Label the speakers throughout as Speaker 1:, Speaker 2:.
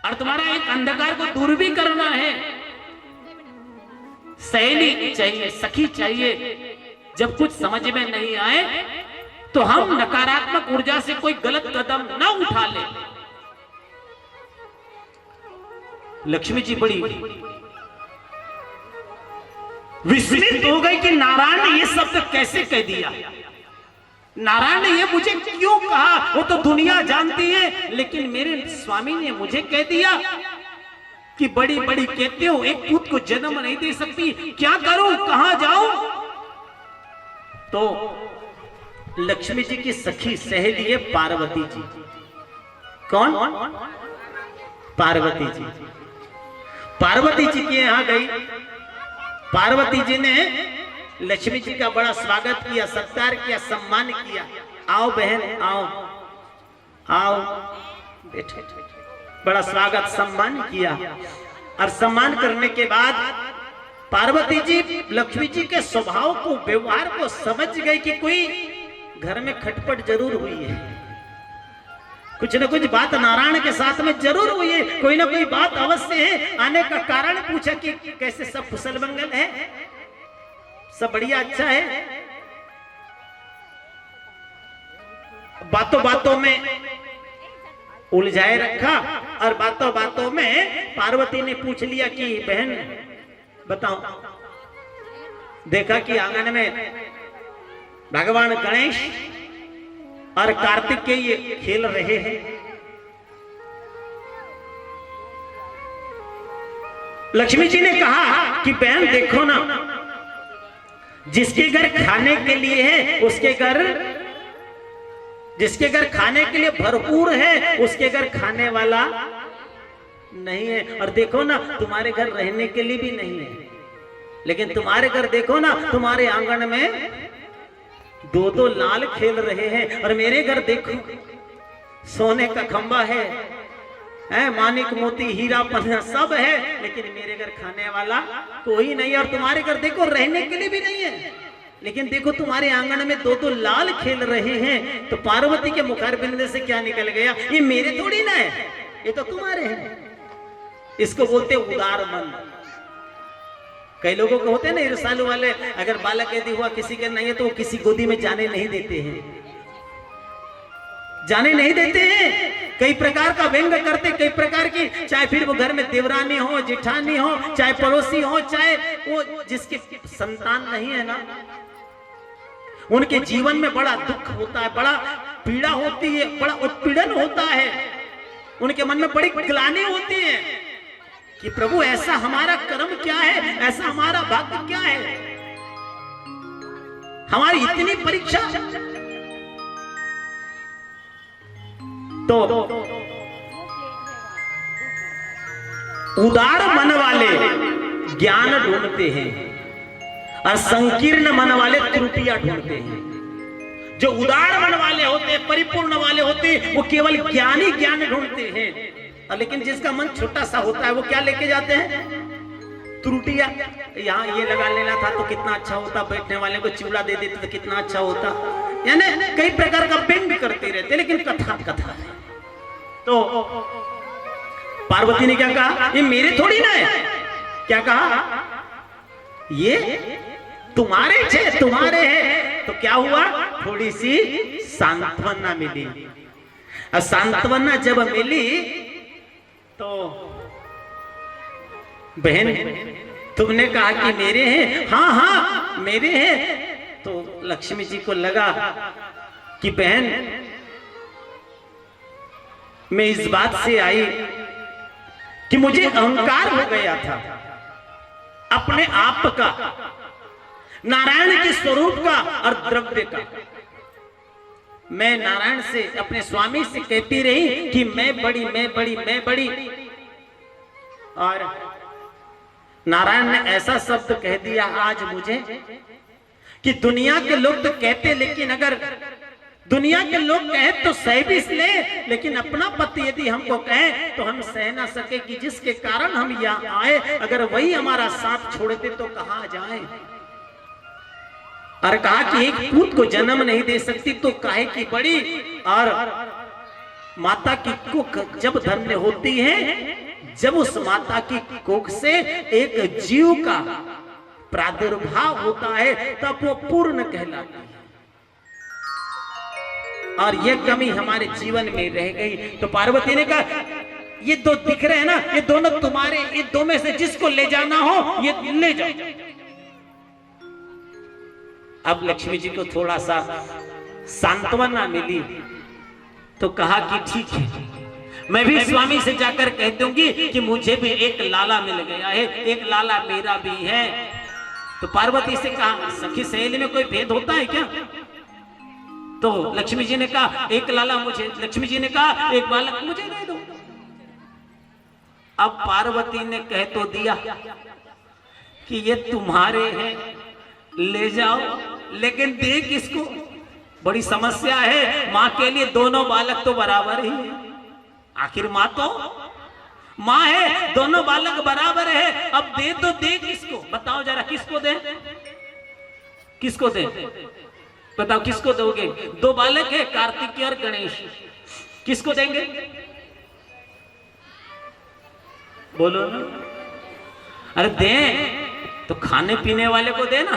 Speaker 1: और तुम्हारा एक अंधकार को दूर भी करना है। सहेली चाहिए, सखी चाहिए। जब कुछ समझ में नहीं आए तो हम नकारात्मक ऊर्जा से कोई गलत कदम ना उठा ले। लक्ष्मी जी बड़ी विस्मित हो गई कि नारायण ने ये शब्द कैसे कह दिया। नारायण ने ये मुझे क्यों कहा, वो तो दुनिया जानती है, लेकिन मेरे स्वामी ने मुझे कह दिया कि बड़ी बड़ी कहते हो एक पुत्र को जन्म नहीं दे सकती, क्या करूं, कहां जाऊं। तो लक्ष्मी जी की सखी सहेली है पार्वती जी। कौन? पार्वती जी। पार्वती जी के यहां गई। पार्वती जी ने लक्ष्मी जी का बड़ा स्वागत किया, सत्कार किया, सम्मान किया। आओ बहन, आओ आओ बैठे। बड़ा स्वागत सम्मान किया। और सम्मान करने के बाद पार्वती जी लक्ष्मी जी के स्वभाव को, व्यवहार को समझ गई कि कोई घर में खटपट जरूर हुई है, कुछ न कुछ बात नारायण के साथ में जरूर हुई है, कोई ना कोई बात अवश्य है। आने का कारण पूछा कि कैसे, सब कुशल मंगल है, सब बढ़िया अच्छा है। बातों बातों में उलझाए रखा और बातों बातों में पार्वती ने पूछ लिया कि बहन बताओ, देखा कि आंगन में भगवान गणेश और कार्तिक के ये खेल रहे हैं। लक्ष्मी जी ने कहा कि बहन देखो ना, जिसके घर खाने के लिए है उसके घर, जिसके घर खाने के लिए भरपूर है उसके घर खाने वाला नहीं है। और देखो ना, तुम्हारे घर रहने के लिए भी नहीं है, लेकिन तुम्हारे घर देखो ना, तुम्हारे आंगन में दो दो लाल खेल रहे हैं। और मेरे घर देखो, सोने का खंबा है, मानिक मोती हीरा पन्ना सब है, लेकिन मेरे घर खाने वाला कोई नहीं। और तुम्हारे घर देखो रहने के लिए भी नहीं है, लेकिन देखो तुम्हारे आंगन में दो दो लाल खेल रहे हैं। तो पार्वती के मुखारबिंद से क्या निकल गया, ये मेरे थोड़ी ना है, ये तो तुम्हारे हैं। इसको बोलते उदार मन। कई लोगों को होते हैं ना ईर्ष्यालु वाले, अगर बालक यदि हुआ किसी के नहीं है तो वो किसी गोदी में जाने नहीं देते हैं, जाने नहीं देते हैं। कई प्रकार का व्यंग करते, कई प्रकार की, चाहे फिर वो घर में देवरानी हो, जेठानी हो, चाहे पड़ोसी हो, चाहे वो जिसके संतान नहीं है ना, उनके जीवन में बड़ा दुख होता है, बड़ा पीड़ा होती है, बड़ा उत्पीड़न होता है, उनके मन में बड़ी ग्लानि होती है कि प्रभु ऐसा हमारा कर्म क्या है, ऐसा हमारा भाग्य क्या है, हमारी इतनी परीक्षा। तो उदार मन वाले ज्ञान ढूंढते हैं और संकीर्ण मन वाले त्रुटियां ढूंढते हैं। जो उदार मन वाले होते, परिपूर्ण वाले होते, वो केवल ज्ञानी ज्ञान ढूंढते हैं। लेकिन जिसका मन छोटा सा होता है वो क्या लेके जाते हैं, त्रुटियां। यहाँ ये लगा लेना था तो कितना अच्छा होता, बैठने वाले को चिवड़ा दे देते तो कितना अच्छा होता, यानी कई प्रकार का व्यंग करते रहते, लेकिन कथा कथा है। तो पार्वती ने क्या कहा, ये मेरे थोड़ी ना है। क्या कहा, ये तुम्हारे थे, तुम्हारे हैं। तो क्या हुआ, थोड़ी सी सांत्वना मिली। और सांत्वना जब मिली तो बहन तुमने कहा कि मेरे हैं, हाँ हाँ मेरे हैं। तो लक्ष्मी जी को लगा कि बहन मैं इस बात से आई कि मुझे अहंकार हो गया था अपने आप का, नारायण के स्वरूप का और द्रव्य का। मैं नारायण से, अपने स्वामी से कहती रही कि मैं बड़ी, मैं बड़ी, मैं बड़ी, और नारायण ने ऐसा शब्द कह दिया आज मुझे कि दुनिया के लोग तो कहते, लेकिन अगर दुनिया के लोग कहे तो सह भी ले, लेकिन अपना पति यदि हमको कहे तो हम सह ना सके कि जिसके कारण हम यहाँ आए, अगर वही हमारा साथ छोड़ दे तो कहाँ जाए। और कहा कि एक पूत को जन्म नहीं दे सकती तो काहे की बड़ी, और माता की कुख जब धन्य होती है, जब उस माता की कुख से एक जीव का प्रादुर्भाव होता है, तब वो पूर्ण कहलाती है। और ये कमी हमारे जीवन में रह गई। तो पार्वती ने कहा ये दो दिख रहे हैं ना, ये दोनों तुम्हारे, ये दो में से जिसको ले जाना हो ये ले जाओ। अब लक्ष्मी जी को थोड़ा सा सांत्वना मिली तो कहा कि ठीक है, मैं भी स्वामी से जाकर कह दूंगी कि मुझे भी एक लाला मिल गया है, एक लाला मेरा भी है। तो पार्वती से कहा सखी सहेली में कोई भेद होता है क्या? तो लक्ष्मी जी ने कहा एक लाला मुझे, लक्ष्मी जी ने कहा एक बालक मुझे दे दो। अब पार्वती ने कह तो दिया कि ये तुम्हारे हैं, ले जाओ, लेकिन दे किसको? बड़ी समस्या है, मां के लिए दोनों बालक तो बराबर ही है। आखिर मां तो मां है, दोनों बालक बराबर है। अब दे तो दे किसको? बताओ जरा, किसको दे? किसको दे? बताओ किसको दोगे? दो बालक है, कार्तिकेय और गणेश, किसको देंगे? बोलो ना। अरे दे तो खाने पीने वाले को दे ना,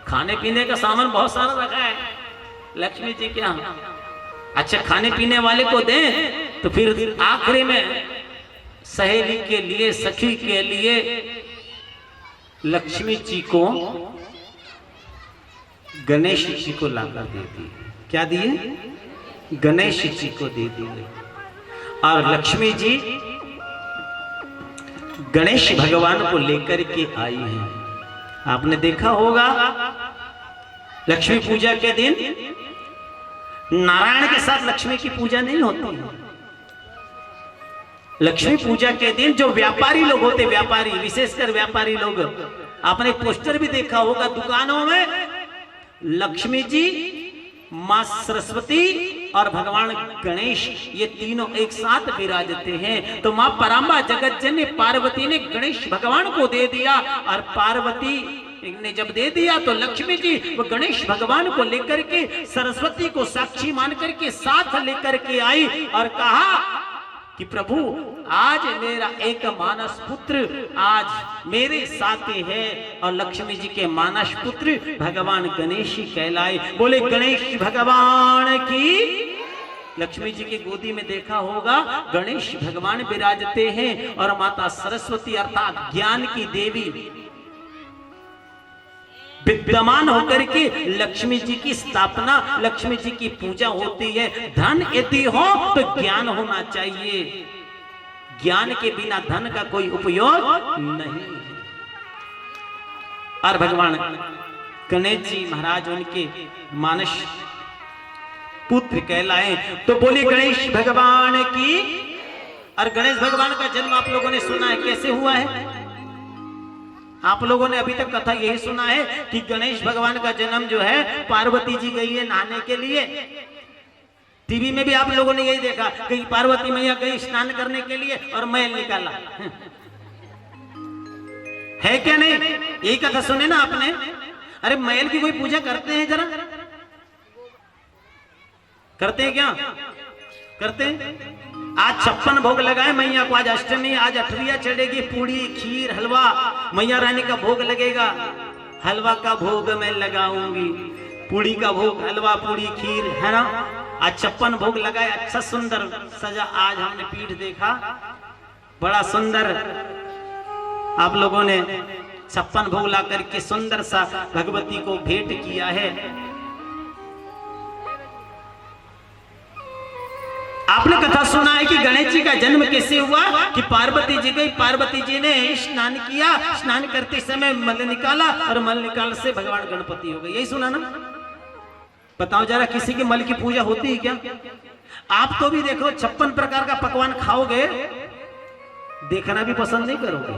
Speaker 1: खाने पीने का सामान बहुत सारा रखा है लक्ष्मी जी के यहाँ। अच्छा खाने पीने वाले को दे, तो फिर आखिरी में सहेली के लिए, सखी के लिए लक्ष्मी जी को गणेश जी को लाकर दे दिए। क्या दिए? गणेश जी को दे दिए। और लक्ष्मी जी गणेश भगवान को लेकर के आई हैं। आपने देखा होगा लक्ष्मी पूजा के दिन नारायण के साथ लक्ष्मी की पूजा नहीं होती है। लक्ष्मी पूजा के दिन जो व्यापारी लोग होते, व्यापारी, विशेषकर व्यापारी लोग, आपने पोस्टर भी देखा होगा दुकानों में, लक्ष्मी जी, मां सरस्वती और भगवान गणेश, ये तीनों एक साथ विराजते हैं। तो मां परांबा जगत जननी पार्वती ने गणेश भगवान को दे दिया, और पार्वती ने जब दे दिया तो लक्ष्मी जी वो गणेश भगवान को लेकर के सरस्वती को साक्षी मान करके साथ लेकर के आई और कहा कि प्रभु आज मेरा एक मानस पुत्र आज मेरे साथ है, और लक्ष्मी जी के मानस पुत्र भगवान गणेश ही कहलाए। बोले गणेश भगवान की। लक्ष्मी जी की गोदी में देखा होगा गणेश भगवान विराजते हैं, और माता सरस्वती अर्थात ज्ञान की देवी विद्यमान होकर के लक्ष्मी जी की स्थापना, लक्ष्मी जी की पूजा होती है। धन यदि हो तो ज्ञान होना चाहिए, ज्ञान के बिना धन का कोई उपयोग नहीं। और भगवान गणेश जी महाराज उनके मानस पुत्र कहलाए। तो बोले गणेश भगवान की। और गणेश भगवान का जन्म आप लोगों ने सुना है, कैसे हुआ है? आप लोगों ने अभी तक कथा यही सुना है कि गणेश भगवान का जन्म जो है, पार्वती जी गई है नहाने के लिए। टीवी में भी आप लोगों ने यही देखा कि पार्वती मैया गई स्नान करने के लिए और मैल निकाला है क्या नहीं? यही कथा सुने ना आपने? अरे मैल की कोई पूजा करते हैं? जरा करते हैं क्या? करते हैं। आज 56 भोग लगाए मैया को, आज अष्टमी, आज अठविया चढ़ेगी, पूड़ी खीर हलवा मैया रानी का भोग लगेगा। हलवा का भोग मैं लगाऊंगी, पूड़ी का भोग, हलवा पूड़ी खीर, है ना? आज 56 भोग लगाए, अच्छा सुंदर सजा। आज हमने पीठ देखा, बड़ा सुंदर आप लोगों ने 56 भोग ला करके सुंदर सा भगवती को भेंट किया है। आपने कथा सुना है कि गणेश जी का जन्म कैसे हुआ कि पार्वती जी गई, पार्वती जी ने स्नान किया, स्नान करते समय मल निकाला और मल निकाल से भगवान गणपति हो गए। यही सुना ना? बताओ जरा, किसी की मल की पूजा होती है क्या? आप तो भी देखो 56 प्रकार का पकवान खाओगे, देखना भी पसंद नहीं करोगे।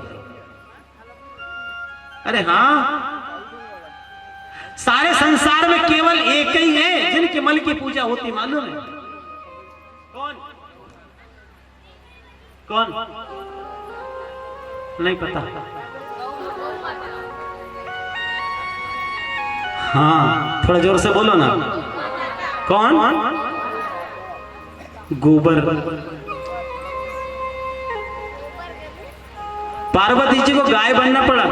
Speaker 1: अरे हाँ, सारे संसार में केवल एक ही है जिनकी मल की पूजा होती, मालूम है? कौन? कौन? नहीं पता। हाँ, थोड़ा जोर से बोलो ना। कौन? गोबर। पार्वती जी को गाय बनना पड़ा।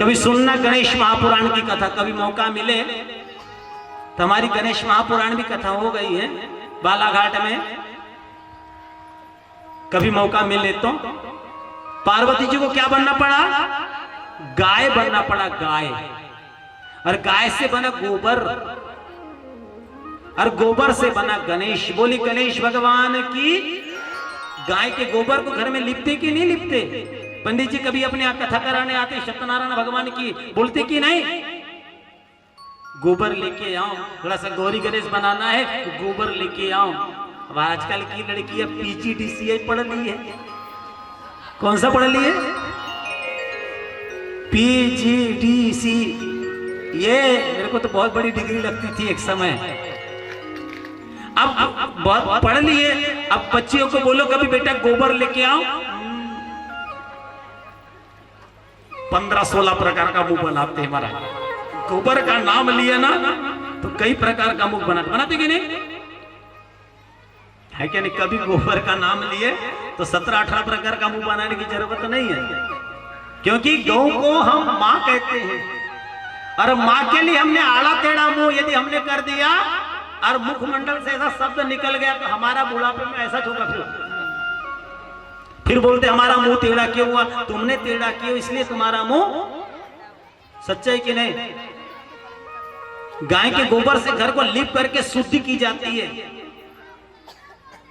Speaker 1: कभी सुनना गणेश महापुराण की कथा, कभी मौका मिले तो हमारी गणेश महापुराण भी कथा हो गई है बालाघाट में, कभी मौका मिले तो। पार्वती जी को क्या बनना पड़ा? गाय बनना पड़ा, गाय। और गाय से बना गोबर, और गोबर से बना गणेश। बोली गणेश भगवान की। गाय के गोबर को घर में लिपते कि नहीं लिपते? पंडित जी कभी अपने यहाँ कथा कराने आते सत्यनारायण भगवान की, बोलते कि नहीं गोबर लेके आओ, थोड़ा सा गौरी गणेश बनाना है तो गोबर लेके आओ। अब आजकल की लड़की अब PGDCA पढ़ ली है। कौन सा पढ़ ली है? PGDC। ये मेरे को तो बहुत बड़ी डिग्री लगती थी एक समय। अब बहुत पढ़ लिए। अब बच्चियों को बोलो कभी बेटा गोबर लेके आओ, 15-16 प्रकार का मुंह बनाते हैं। हमारा गोबर का नाम लिया ना तो कई प्रकार का मुंह बनाते कि नहीं है क्या? नहीं, कभी गोबर का नाम लिए तो 17-18 प्रकार का मुंह बनाने की जरूरत नहीं है, क्योंकि गौ को हम माँ कहते हैं। और माँ के लिए हमने आड़ा टेढ़ा मुंह यदि हमने कर दिया और मुखमंडल से ऐसा शब्द निकल गया तो हमारा बुढ़ापे में ऐसा होगा। फिर बोलते हमारा मुंह टेढ़ा क्यों हुआ? तुमने टेढ़ा किया इसलिए तुम्हारा मुंह। सच्चाई कि नहीं? गाय के गोबर से घर को लीप करके शुद्धि की जाती है।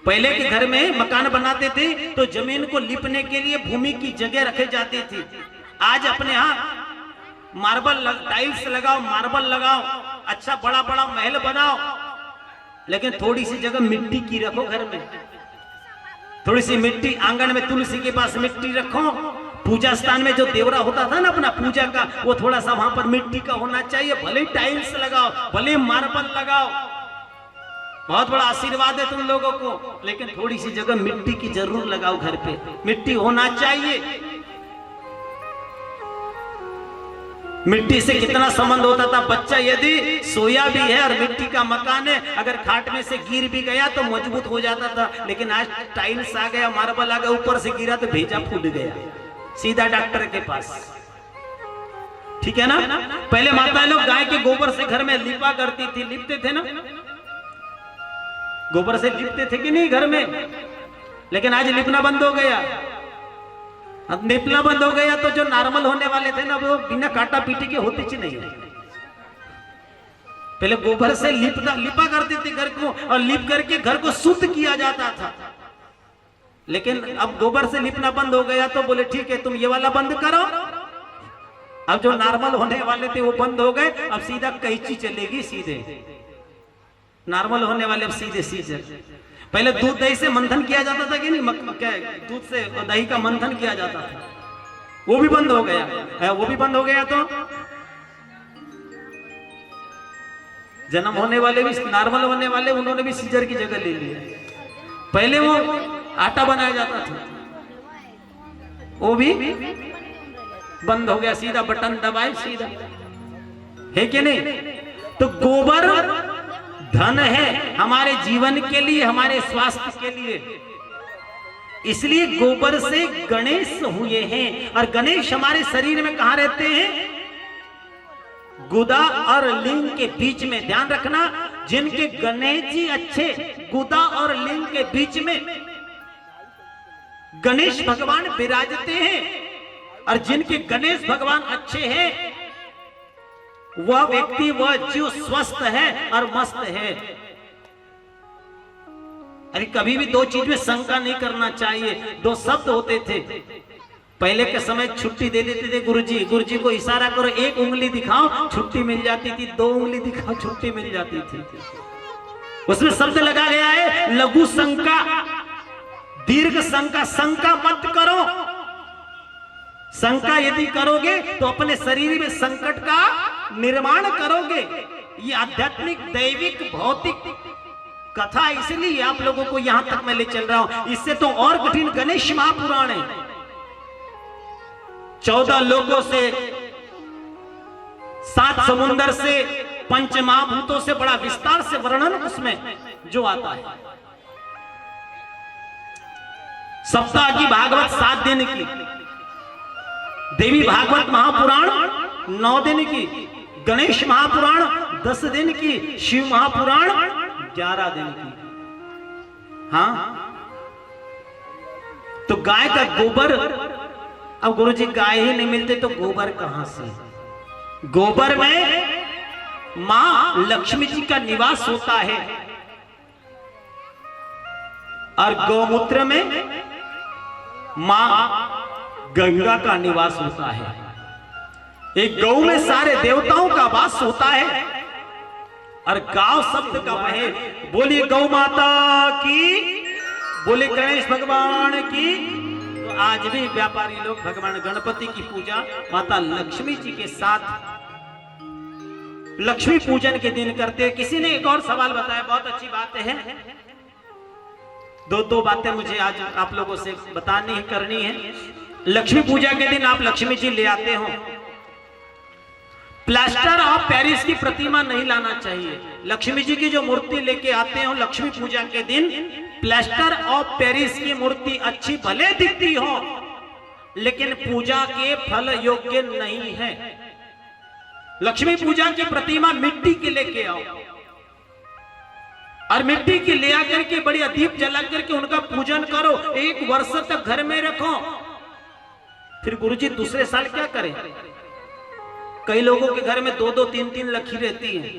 Speaker 1: पहले के घर में मकान बनाते थे तो जमीन को लीपने के लिए भूमि की जगह रखे जाती थी। आज अपने यहाँ मार्बल टाइल्स लगाओ, मार्बल लगाओ, अच्छा बड़ा बड़ा महल बनाओ, लेकिन थोड़ी सी जगह मिट्टी की रखो घर में। थोड़ी सी मिट्टी आंगन में तुलसी के पास मिट्टी रखो। पूजा स्थान में जो देवरा होता था ना अपना पूजा का, वो थोड़ा सा वहां पर मिट्टी का होना चाहिए। भले टाइल्स लगाओ, भले मार्बल लगाओ, बहुत बड़ा आशीर्वाद है तुम लोगों को, लेकिन थोड़ी सी जगह मिट्टी की जरूर लगाओ घर पे। मिट्टी होना चाहिए। मिट्टी से कितना संबंध होता था। बच्चा यदि सोया भी है और मिट्टी का मकान है, अगर खाट में से गिर भी गया तो मजबूत हो जाता था। लेकिन आज टाइल्स आ गया, मार्बल आ गया, ऊपर से गिरा तो भेजा फूट गया, सीधा डॉक्टर के पास। ठीक है ना? पहले माताएं लोग गाय के गोबर से घर में लिपा करती थी, लिपते थे ना, गोबर से लिपते थे कि नहीं घर में? लेकिन आज लिपना बंद हो गया। अब लिपना बंद हो गया तो जो नॉर्मल होने वाले थे ना वो बिना काटा पीटी के होते ही नहीं। पहले गोबर से लिपा करते थे घर को, और लिप करके घर को शुद्ध किया जाता था। लेकिन अब गोबर से लिपना बंद हो गया तो बोले ठीक है तुम ये वाला बंद करो। अब जो नॉर्मल होने वाले थे वो बंद हो गए, अब सीधा कैंची चलेगी सीधे। नॉर्मल होने वाले अब सीधे सीधे। पहले दूध दही से मंथन किया जाता था कि नहीं? दूध से दही का मंथन किया जाता था, वो भी बंद हो गया। वो भी बंद हो गया तो जन्म होने वाले भी नॉर्मल होने वाले उन्होंने भी सीजर की जगह ले ली। पहले वो आटा बनाया जाता था, वो भी बंद हो गया, सीधा बटन दबाए सीधा। है कि नहीं? तो गोबर धन है हमारे जीवन के लिए, हमारे स्वास्थ्य के लिए। इसलिए गोबर से गणेश हुए हैं। और गणेश हमारे शरीर में कहां रहते हैं? गुदा और लिंग के बीच में। ध्यान रखना, जिनके गणेश जी अच्छे, गुदा और लिंग के बीच में गणेश भगवान विराजते हैं। और जिनके गणेश भगवान अच्छे हैं वह व्यक्ति, वह जीव स्वस्थ है और मस्त है। अरे कभी भी दो चीज में शंका नहीं करना चाहिए। दो शब्द होते थे पहले के समय, छुट्टी दे देते थे गुरुजी। गुरुजी को इशारा करो, एक उंगली दिखाओ छुट्टी मिल जाती थी, 2 उंगली दिखाओ छुट्टी मिल जाती थी। उसमें शब्द लगा गया है लघु शंका, दीर्घ शंका। शंका मत करो। शंका यदि करोगे तो अपने शरीर में संकट का निर्माण करोगे। ये आध्यात्मिक, दैविक, भौतिक कथा इसलिए आप लोगों को यहां तक मैं ले चल रहा हूं। इससे तो और कठिन गणेश महापुराण है। 14 लोगों से, 7 समुद्र से, 5 महाभूतों से बड़ा विस्तार से वर्णन उसमें जो आता है। सप्ताह की भागवत 7 दिन की, देवी भागवत महापुराण 9 दिन की, गणेश महापुराण 10 दिन की, शिव महापुराण 11 दिन की। हाँ, तो गाय का गोबर, अब गुरुजी गाय ही नहीं मिलते तो गोबर कहां से? गोबर में मां लक्ष्मी जी का निवास होता है और गौमूत्र में मां गंगा का निवास होता है। एक गौ में सारे देवताओं का वास होता है और गांव शब्द का वह बोलिए गौ माता की, बोले गणेश भगवान की। तो आज भी व्यापारी लोग भगवान गणपति की पूजा माता लक्ष्मी जी के साथ लक्ष्मी पूजन के दिन करते हैं। किसी ने एक और सवाल बताया, बहुत अच्छी बात है। दो बातें मुझे आज आप लोगों से बतानी करनी है। लक्ष्मी पूजा के दिन आप लक्ष्मी जी ले आते हो, प्लास्टर ऑफ पेरिस की प्रतिमा नहीं लाना चाहिए। लक्ष्मी जी की जो मूर्ति लेके आते हो लक्ष्मी पूजा के दिन, प्लास्टर ऑफ पेरिस की मूर्ति अच्छी भले दिखती हो लेकिन पूजा के फल योग्य नहीं है। लक्ष्मी पूजा की प्रतिमा मिट्टी के लेके आओ और मिट्टी की ले आकर के बढ़िया दीप जला करके उनका पूजन करो, 1 वर्ष तक घर में रखो। फिर गुरुजी दूसरे साल क्या करें? कई लोगों के घर में 2-2, 3-3 रखी रहती है।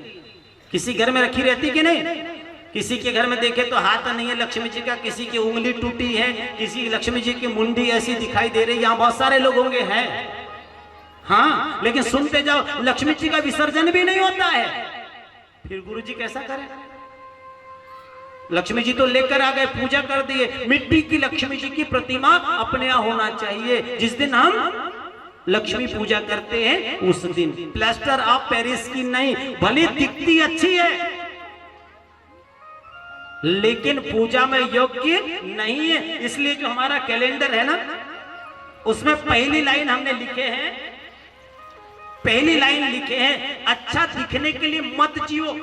Speaker 1: किसी घर में रखी रहती कि नहीं? किसी के घर में देखे तो हाथ नहीं है लक्ष्मी जी का, किसी की उंगली टूटी है, किसी लक्ष्मी जी की मुंडी ऐसी दिखाई दे रही। यहाँ बहुत सारे लोग होंगे हैं, हाँ, लेकिन सुनते जाओ लक्ष्मी जी का विसर्जन भी नहीं होता है। फिर गुरुजी कैसा करें? लक्ष्मी जी तो लेकर आ गए, पूजा कर दिए। मिट्टी की लक्ष्मी जी की प्रतिमा अपने यहाँ होना चाहिए। जिस दिन हम लक्ष्मी पूजा करते हैं उस दिन, प्लास्टर ऑफ पेरिस की नहीं। भले दिखती अच्छी है लेकिन पूजा में योग्य नहीं है। इसलिए जो हमारा कैलेंडर है ना, उसमें पहली लाइन हमने लिखे हैं, पहली लाइन लिखे हैं, अच्छा दिखने के लिए मत जियो।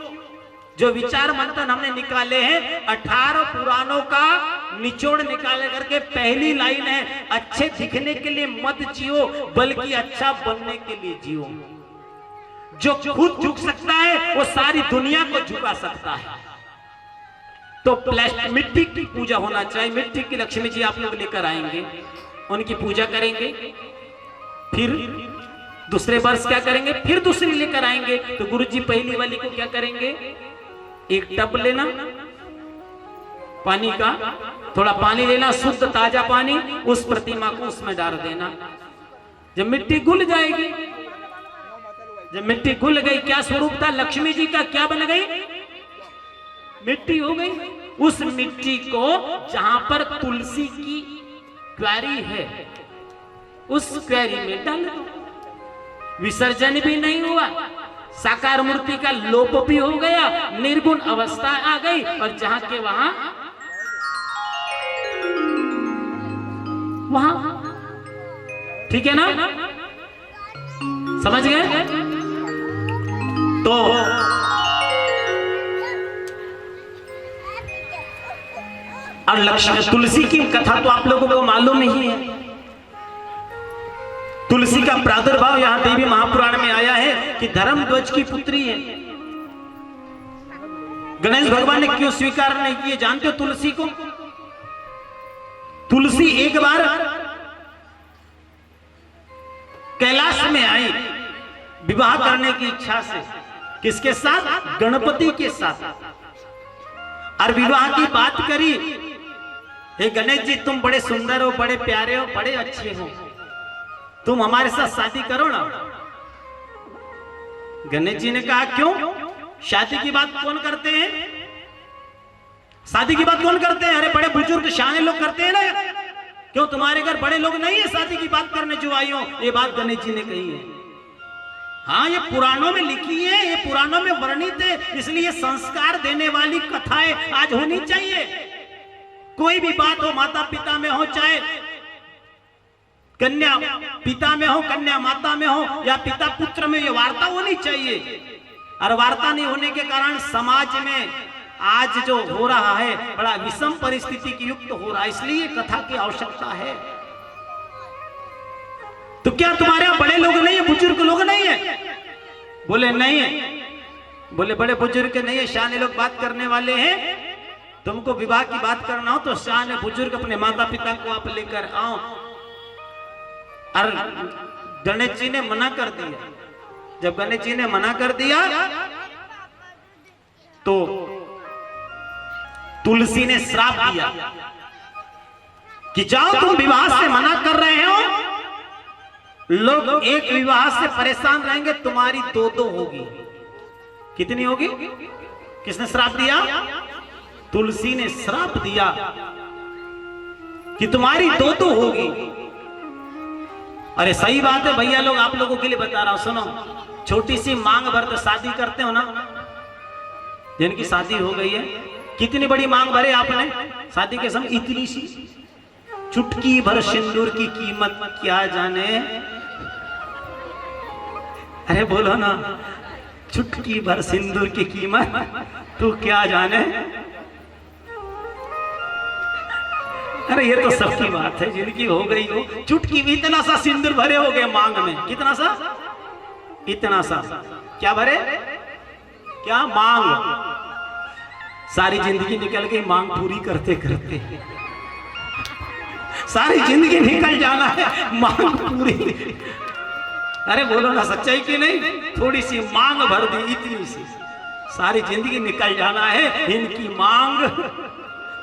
Speaker 1: जो विचार मंथन हमने निकाले हैं 18 पुराणों का निचोड़ निकाले करके पहली लाइन है, अच्छे दिखने के लिए मत जियो बल्कि अच्छा बनने के लिए जियो। जो खुद झुक सकता है वो सारी दुनिया को झुका सकता है। तो मिट्टी की पूजा होना चाहिए। मिट्टी की लक्ष्मी जी आप लोग लेकर आएंगे, उनकी पूजा करेंगे, फिर दूसरे वर्ष क्या करेंगे? फिर दूसरी लेकर आएंगे। तो गुरुजी पहली वाली को क्या करेंगे? एक टब लेना पानी का, थोड़ा पानी लेना, शुद्ध ताजा पानी, उस प्रतिमा को उसमें डाल देना। जब मिट्टी घुल जाएगी, जब मिट्टी घुल गई, क्या स्वरूप था लक्ष्मी जी का? क्या बन गई? मिट्टी हो गई। उस मिट्टी को जहां पर तुलसी की क्यारी है उस क्यारी में डाल दो। विसर्जन भी नहीं हुआ, साकार मूर्ति का लोप भी हो गया, निर्गुण अवस्था आ गई और जहां के वहां ठीक है ना? समझ गए? तो और लक्ष्मी तुलसी की कथा तो आप लोगों को मालूम नहीं है। तुलसी का प्रादुर्भाव यहां देवी महापुराण में आया है कि धर्मध्वज की पुत्री है। गणेश भगवान ने क्यों स्वीकार नहीं किए जानते हो तुलसी को? तुलसी एक बार कैलाश में आई विवाह करने की इच्छा से। किसके साथ? गणपति के साथ। और विवाह की बात करी, हे गणेश जी तुम बड़े सुंदर हो, बड़े प्यारे हो, बड़े अच्छे हो, तुम हमारे साथ शादी करो ना। गणेश जी ने कहा क्यों? शादी की बात कौन करते हैं? शादी की बात कौन करते हैं? अरे बड़े बुजुर्ग शाने लोग करते हैं ना। क्यों तुम्हारे घर बड़े लोग नहीं है शादी की बात करने जो आई हो? ये बात गणेश जी ने कही है। हाँ, ये पुराणों में लिखी है, ये पुराणों में वर्णित है, इसलिए संस्कार देने वाली कथाएं आज होनी चाहिए। कोई भी बात हो, माता पिता में हो, चाहे कन्या पिता में हो, कन्या माता में हो, या पिता पुत्र में, ये वार्ता होनी चाहिए। और वार्ता नहीं होने के कारण समाज में आज जो हो रहा है बड़ा विषम परिस्थिति की युक्त हो रहा है, इसलिए कथा की आवश्यकता है। तो क्या तुम्हारे यहाँ बड़े लोग नहीं है, बुजुर्ग लोग नहीं है? बोले नहीं है। बोले बड़े बुजुर्ग नहीं है, शान लोग बात करने वाले हैं। तुमको विवाह की बात करना हो तो शान बुजुर्ग अपने माता पिता को आप लेकर आओ। और गणेश जी ने मना कर दिया। जब गणेश जी ने मना कर दिया तो तुलसी ने श्राप दिया कि जाओ, तुम विवाह से मना कर रहे हो, लोग एक विवाह से परेशान रहेंगे, तुम्हारी दो होगी। कितनी होगी? किसने श्राप दिया? तुलसी ने श्राप दिया कि तुम्हारी दो होगी। अरे सही बात है भैया, लोग आप लोगों के लिए बता रहा हूं, सुनो। छोटी सी मांग भर तो शादी करते हो ना, जिनकी शादी हो गई है, कितनी बड़ी मांग भरे आपने शादी के समय? इतनी सी चुटकी भर सिंदूर की कीमत क्या जाने। अरे बोलो ना, चुटकी भर सिंदूर की कीमत तू क्या जाने। अरे ये तो सबकी बात है, जिनकी हो गई हो। चुटकी इतना सा सिंदूर भरे हो गए मांग में। कितना सा? इतना सा। क्या भरे? क्या? मांग। सारी जिंदगी निकल गई मांग पूरी करते करते। सारी जिंदगी निकल जाना है मांग पूरी। अरे बोलो ना, सच्चाई की नहीं? थोड़ी सी मांग भर दी, इतनी सी, सारी जिंदगी निकल जाना है इनकी मांग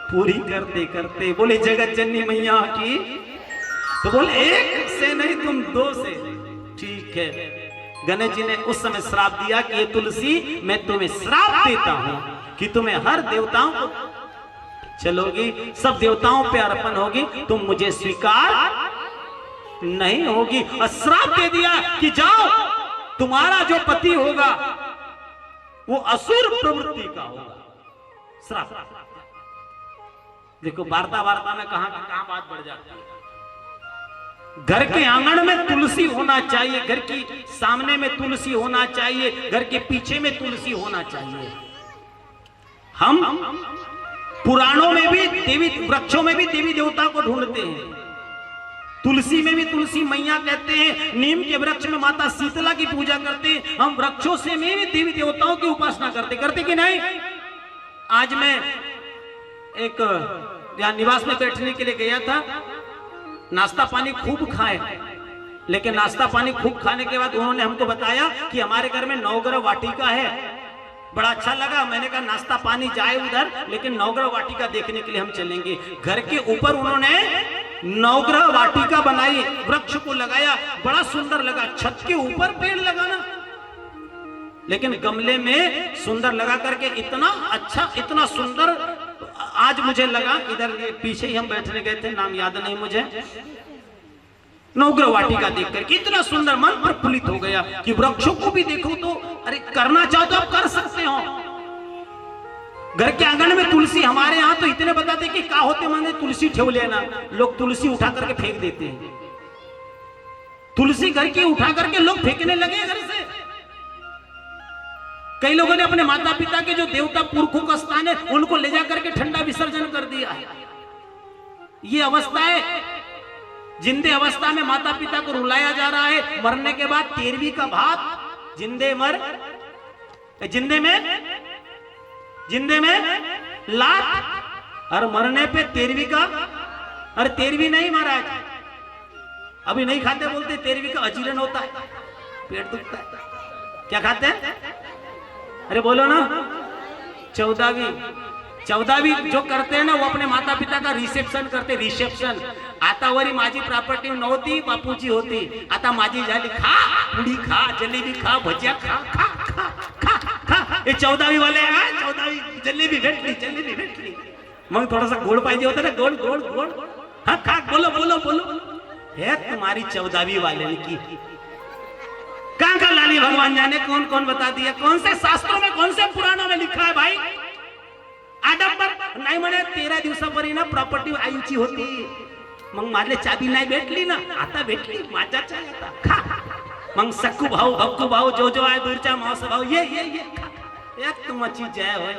Speaker 1: पूरी करते करते। बोले जगत जननी मैया की, तो बोले एक से नहीं तुम दो से। ठीक है, गणेश जी ने उस समय श्राप दिया कि ये तुलसी, मैं तुम्हें श्राप देता हूं कि तुम्हें हर देवताओं को चलोगी, सब देवताओं पे अर्पण होगी, तुम मुझे स्वीकार नहीं होगी। और श्राप दे दिया कि जाओ, तुम्हारा जो पति होगा वो असुर प्रवृत्ति का होगा। श्राप। देखो वार्ता में कहां बात बढ़ जाती है। घर के आंगन में तुलसी होना चाहिए, घर की सामने में तुलसी होना चाहिए, घर के पीछे में तुलसी होना चाहिए। हम पुराणों में भी देवी वृक्षों में भी देवी देवता को ढूंढते हैं। तुलसी में भी तुलसी मैया कहते हैं, नीम के वृक्ष में माता शीतला की पूजा करते हैं। हम वृक्षों से में भी देवी देवताओं की उपासना करते कि नहीं? आज मैं एक यहाँ निवास में बैठने के लिए गया था, नाश्ता पानी खूब खाए, लेकिन नाश्ता पानी खूब खाने के बाद उन्होंने हमको बताया कि हमारे घर में नवग्रह वाटिका है। बड़ा अच्छा लगा। मैंने कहा नाश्ता पानी जाए उधर, लेकिन नवग्रह वाटिका देखने के लिए हम चलेंगे। घर के ऊपर उन्होंने नवग्रह वाटिका बनाई, वृक्ष को लगाया, बड़ा सुंदर लगा। छत के ऊपर पेड़ लगाना, लेकिन गमले में सुंदर लगा करके इतना अच्छा, इतना सुंदर। आज मुझे लगा, इधर पीछे ही हम बैठने गए थे, नाम याद नहीं मुझे, नवग्रह वाटिका देखकर कितना सुंदर, मन प्रफुल्लित हो गया कि वृक्षों को भी देखो तो, अरे करना चाहो तो आप कर सकते हो। घर के आंगन में तुलसी, हमारे यहाँ तो इतने बताते कि क्या होते माने तुलसी ठेव लेना, लोग तुलसी उठा करके फेंक देते हैं। तुलसी घर की उठा करके लोग फेंकने लगे घर से। कई लोगों ने अपने माता पिता के जो देवता पुरखों का स्थान है उनको ले जाकर के ठंडा विसर्जन कर दिया। ये अवस्था है, जिंदे अवस्था में माता पिता को रुलाया जा रहा है, मरने के बाद 13वीं का भात, जिंदे में लात, और मरने पे 13वीं का। अरे 13वीं नहीं महाराज, अभी नहीं खाते, बोलते 13वीं का अजीर्ण होता है, पेट दुखता है। क्या खाते हैं? अरे बोलो ना, 14वीं जो करते हैं ना, वो अपने माता पिता का रिसेप्शन करते। रिसेप्शन आता वरी माझी प्रॉपर्टी नव्हती, बापूजी होती, आता माझी झाली, खा पुडी खा, जलेबी खा, भजिया खा, खा खा खा खा। ये 14वीं वाले हैं, 14वीं जलेबी भेटली। मग थोडासा गोड पाहिजे होता ना, गोड। हाँ खा, बोलो। है तुम्हारी 14वीं वाले की कहां का लाली भगवान जाने, कौन बता दिया? कौन से शास्त्रों में, कौन से पुराणों में लिखा है भाई? आडंबर नाही म्हणे 13 दिवसापर्यंत ना प्रॉपर्टी आईची होती, मग माझले चाबी नाही भेटली ना, आता भेटली, माझ्याच आहे आता, खा। मग सक्कू भाऊ, भक्कू भाऊ, जो आहे दूरच्या मावसा भाऊ, ये खा, एक तुमची जय होय।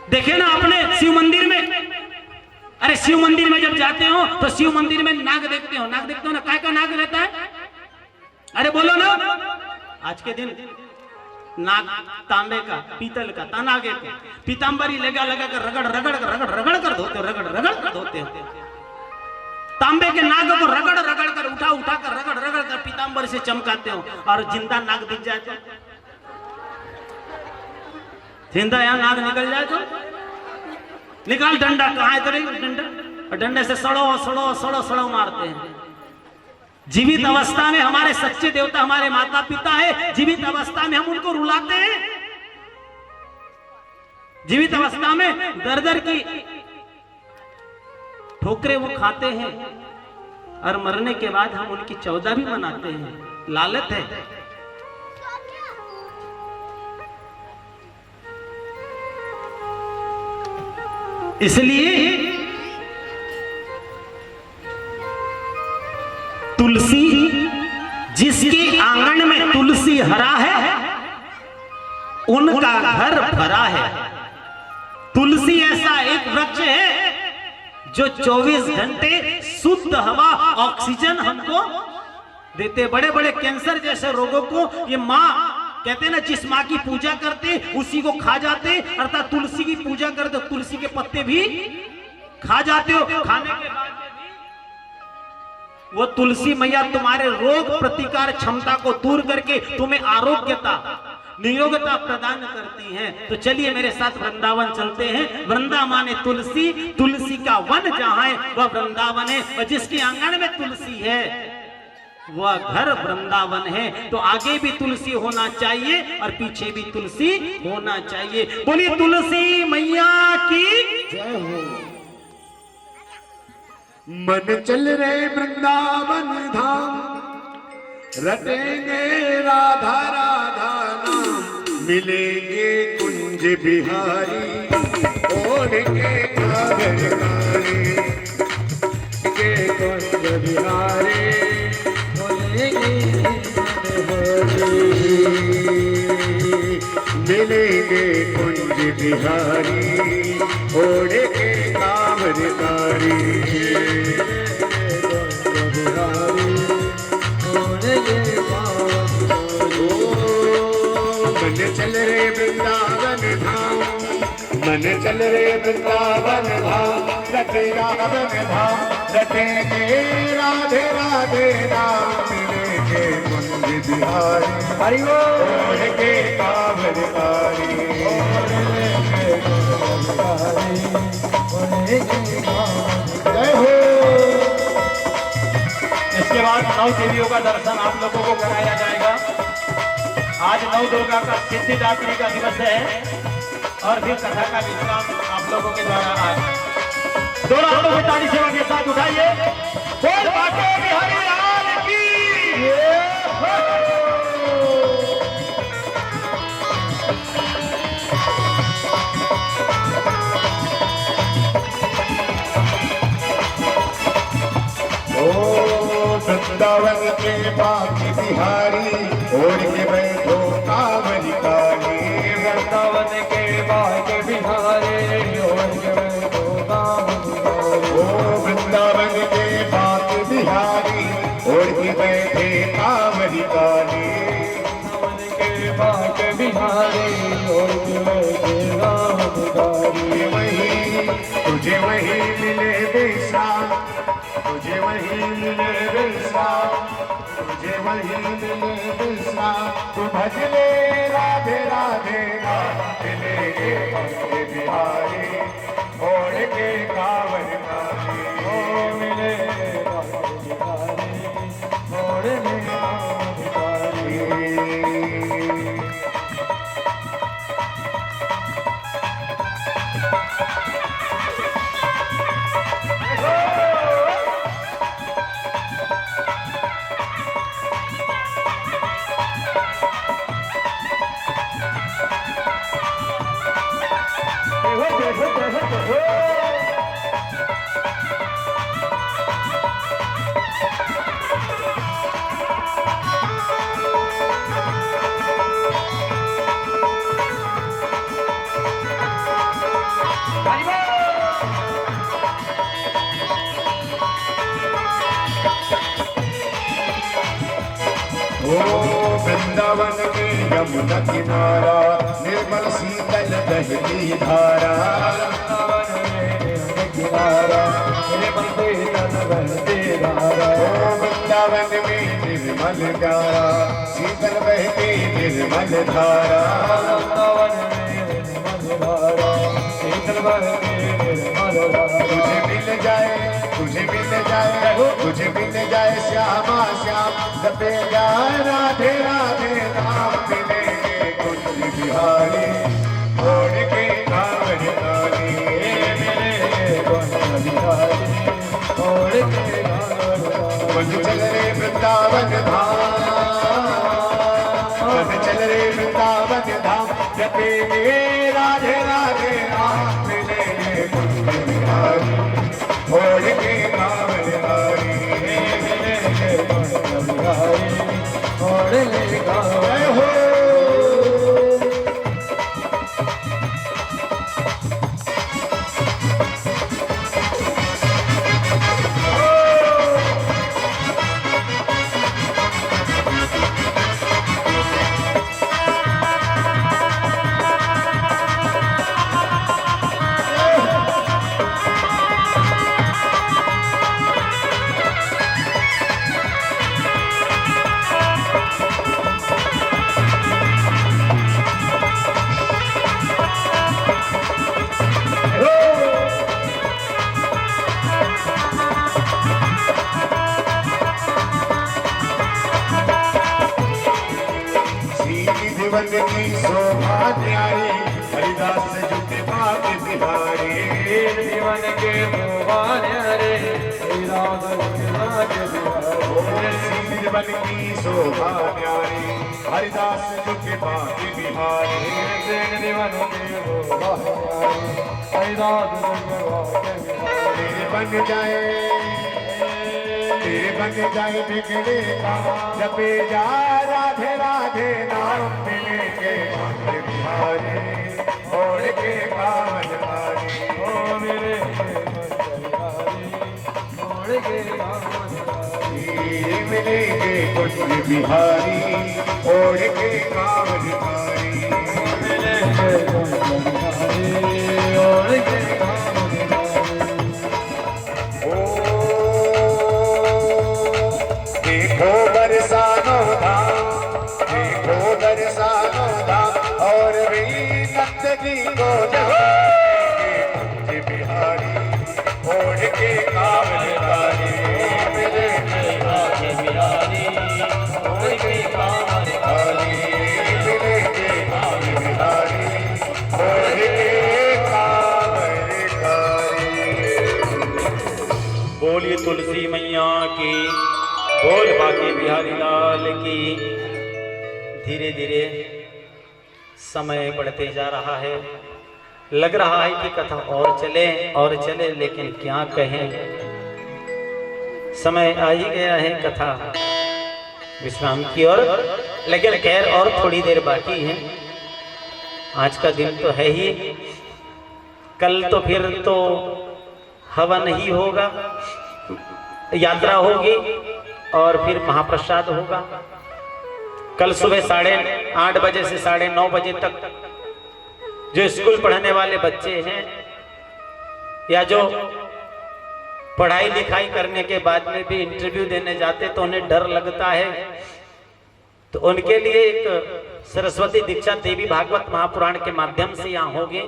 Speaker 1: देखे ना अपने शिव मंदिर में, अरे शिव मंदिर में जब जाते हो तो शिव मंदिर में नाग देखते हो, नाग देखते हो ना, काय का नाग रहता है? अरे बोलो ना, आज के दिन नाग तांबे का, पीतल का, तानागे के पीतांबरी लगा लगा कर रगड़ रगड़ कर रगड़ रगड़ कर धोते हो, रगड़ रगड़ कर धोते हो। तांबे के नाग को रगड़ रगड़ कर उठा उठा कर रगड़ रगड़ कर पीतांबर से चमकाते हो, और जिंदा नाग दिख जाए तो, जिंदा यहाँ नाग निकल जाए तो निकाल डंडा, कहाँ है तेरे डंडा, और डंडे से सड़ो सड़ो सड़ो सड़ो मारते हैं। जीवित अवस्था में हमारे सच्चे देवता हमारे माता पिता है, जीवित अवस्था में हम उनको रुलाते हैं, जीवित अवस्था में दर दर की ठोकरे वो खाते हैं, और मरने के बाद हम उनकी 14 भी मनाते हैं। लालच है। इसलिए तुलसी, जिसके आंगन में तुलसी हरा है उनका घर भरा है। तुलसी ऐसा एक वृक्ष है जो 24 घंटे शुद्ध हवा, ऑक्सीजन हमको देते। बड़े बड़े कैंसर जैसे रोगों को ये माँ कहते हैं ना, जिस माँ की पूजा करते उसी को खा जाते, अर्थात तुलसी की पूजा करते तुलसी के पत्ते भी खा जाते हो। खाने के बाद वो तुलसी मैया तुम्हारे रोग प्रतिकार क्षमता को दूर करके तुम्हें आरोग्यता, निरोगता प्रदान करती हैं। तो चलिए मेरे साथ वृंदावन चलते हैं। वृंदा माने तुलसी, तुलसी का वन जहां है वह वृंदावन है, और जिसके आंगन में तुलसी है वह घर वृंदावन है। तो आगे भी तुलसी होना चाहिए और पीछे भी तुलसी होना चाहिए। बोलिए तुलसी मैया की जय हो।
Speaker 2: मन चल रहे वृंदावन धाम, रटेंगे राधा राधा नाम, मिलेंगे कुंज बिहारी, ओढ़ेंगे कागरकारी, कुंज बिहारी, मिलेंगे कुंज बिहारी, ओढ़ेंगे कामरकारी। मन चल रे वृंदावन धाम, मन चल रे वृंदावन धाम, रटे रावण धाम, रटेंगे राधे राधे राम, मिलेंगे कुंज बिहारी, हरि ओढ़ेंगे कांवरकारी, जय हो।
Speaker 1: इसके बाद 9 देवियों का दर्शन आप लोगों को कराया जाएगा। आज 9 दुर्गा का सिद्धिदात्री का दिवस है, और फिर कथा का विश्राम आप लोगों के द्वारा आज दोनों हाथों में ताली सेवा के साथ उठाइए। बोल बाटे बिहारी लाल की।
Speaker 2: वृंदावन के बाकी बिहारी, ओढ़ के बैठो कांवरकारी, वृंदावन के बाकी बिहारी, ओढ़ के बैठो कांवरकारी, ओ वृंदावन के बाकी बिहारी, ओढ़ के बैठे कांवरकारी, वृंदावन के बाकी बिहारी, ओढ़ के बैठे कांवरकारी। वही तुझे वही मिले विश्राम, तुझे वही मिले विश्राम, तुझे वही मिले विश्राम, तू भज ले राधे राधे राम, मिलेंगे भक्ति बिहारी, ओढ़ के कांवरकारी, ओ मिलेंगे भक्ति बिहारी, ओढ़ के कांवरकारी। देखो ओ वृंदावन में यमुना किनारा निर्मल शीतल बहती धारा वृंदावन में यमुना किनारा निर्मल शीतल बहती धारा ओ वृंदावन में निर्मल धारा शीतल बहती निर्मल धारा वृंदावन में निर्मल धारा शीतल बहती निर्मल धारा तुझे मिल जाए तुझे मिल जाए तुझे मिल जाए श्यामा श्याम जपेगा राधे राधे नाम मिलेंगे कुंज बिहारी छोड़ के कांवड़ काली मिलेंगे कुंज बिहारी छोड़ के कांवड़ चल रे वृंदावन धाम चल रे वृंदावन धाम जपेगे राधे राधे नाम मिलेंगे कुंज बिहारी छोड़ के कांवड़ काली मिलेंगे कुंज बिहारी छोड़ ले कांवड़ हो जीवन की शोभा न्यारी हरिदास जुटे बाग बिहारी जीवन के शोभा न्यारे हरिदास जुटे बाग बिहारी जीवन की शोभा न्यारी हरिदास जुटे बाग बिहारी जीवन के शोभा न्यारी हरिदास जुटे बाग बिहारी बन जाए तेरे बन जाए बिगड़े का जपे जा राधे राधे नाम मिलेंगे कुंज बिहारी छोड़ के कांवड़ काली ओ मेरे छोड़ के कांवड़ काली मिलेंगे कुंज बिहारी छोड़ के कांवड़ काली मिलेंगे कुंज बिहारी छोड़ के कांवड़ देखो बरसानो धाम देखो दरसानो धाम और भी नंदनी को जगाएंगे कुंज बिहारी छोड़ के कांवड़ काली मिलेंगे कुंज बिहारी छोड़ के कांवड़ काली मिलेंगे कुंज बिहारी छोड़ के कांवड़ काली।
Speaker 3: बोलिए तुलसी मैया की बोल बाकी बिहारी लाल की। धीरे धीरे समय बढ़ते जा रहा है, लग रहा है कि कथा और चले लेकिन क्या कहें, समय आ ही गया है कथा विश्राम की ओर। लेकिन खैर और थोड़ी देर बाकी है, आज का दिन तो है ही, कल तो फिर तो हवन ही होगा, यात्रा होगी और फिर महाप्रसाद होगा। कल सुबह 8:30 बजे से 9:30 बजे तक जो स्कूल पढ़ने वाले बच्चे हैं या जो पढ़ाई लिखाई करने के बाद में भी इंटरव्यू देने जाते तो उन्हें डर लगता है, तो उनके लिए एक सरस्वती दीक्षा देवी भागवत महापुराण के माध्यम से यहाँ होगी।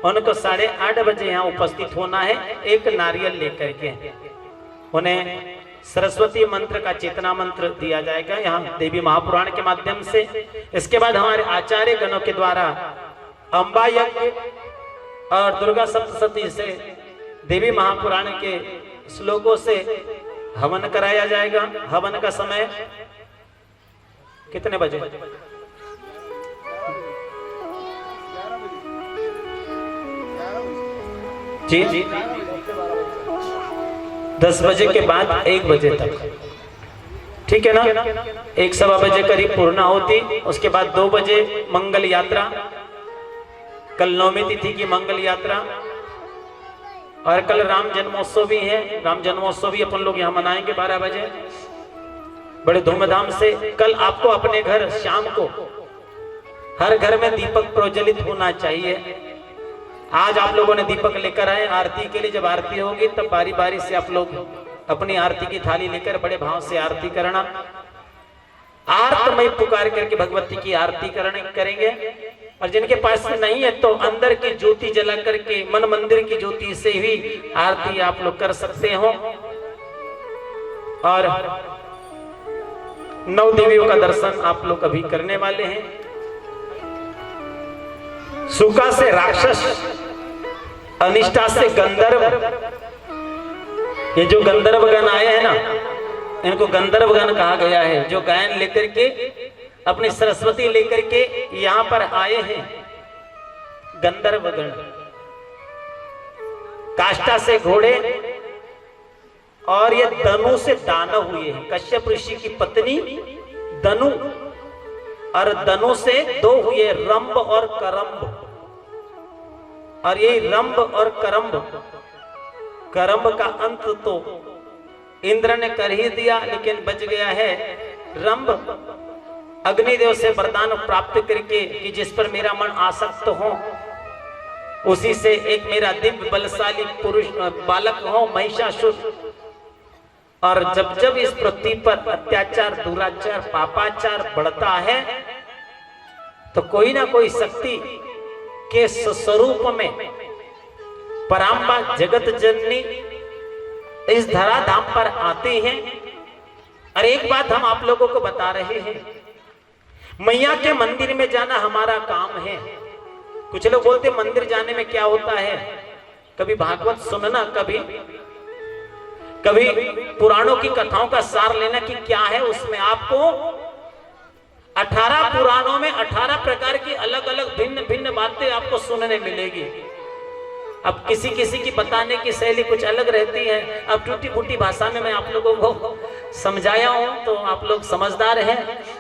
Speaker 3: उनको 8:30 बजे यहाँ उपस्थित होना है, एक नारियल लेकर के उन्हें सरस्वती मंत्र का चेतना मंत्र दिया जाएगा यहाँ देवी महापुराण के माध्यम से। इसके बाद हमारे आचार्य गणों के द्वारा अंबा यज्ञ और दुर्गा सप्तशती से देवी महापुराण के श्लोकों से हवन कराया जाएगा। हवन का समय कितने बजे? जी जी 10 बजे के बाद 1 बजे तक, ठीक है ना। 1-1:15 बजे करीब पूर्ण होती, उसके बाद 2 बजे मंगल यात्रा, कल 9वीं तिथि की मंगल यात्रा, और कल राम जन्मोत्सव भी है। राम जन्मोत्सव भी अपन लोग यहाँ मनाएंगे 12 बजे। बड़े धूमधाम से। कल आपको अपने घर शाम को हर घर में दीपक प्रज्वलित होना चाहिए। आज आप लोगों ने दीपक लेकर आए आरती के लिए। जब आरती होगी तब बारी बारी से आप लोग अपनी आरती की थाली लेकर बड़े भाव से आरती करना। आर्तमय पुकार करके भगवती की आरती करेंगे। और जिनके पास नहीं है तो अंदर की ज्योति जला करके मन मंदिर की ज्योति से भी आरती आप लोग कर सकते हो। और 9 देवियों का दर्शन आप लोग अभी करने वाले हैं। सुका से राक्षस, अनिष्टा से गंधर्व। ये जो गंधर्वगण आए हैं ना, इनको गंधर्वगण कहा गया है। जो गायन लेकर के अपनी सरस्वती लेकर के यहां पर आए हैं, गंधर्वगण। काष्ठा से घोड़े और ये धनु से दानव हुए हैं। कश्यप ऋषि की पत्नी धनु, और धनु से 2 हुए, रंभ और करम्भ। और ये रंभ और करम्भ का अंत तो इंद्र ने कर ही दिया, लेकिन बच गया है रंभ। अग्निदेव से वरदान प्राप्त करके कि जिस पर मेरा मन आसक्त हो उसी से एक मेरा दिव्य बलशाली पुरुष बालक हो, महिषासुर। और जब जब इस पृथ्वी पर अत्याचार, दुराचार, पापाचार बढ़ता है तो कोई ना कोई शक्ति के स्वरूप में पराम्बा जगत जननी इस धराधाम पर आते हैं। और एक बात हम आप लोगों को बता रहे हैं, मैया के मंदिर में जाना हमारा काम है। कुछ लोग बोलते मंदिर जाने में क्या होता है, कभी भागवत सुनना, कभी पुराणों की कथाओं का सार लेना कि क्या है उसमें। आपको 18 पुराणों में 18 प्रकार की अलग अलग भिन्न भिन्न बातें आपको सुनने मिलेगी। अब किसी किसी की बताने की शैली कुछ अलग रहती है। अब टूटी फूटी भाषा में मैं आप लोगों को समझाया हूं तो आप लोग समझदार हैं।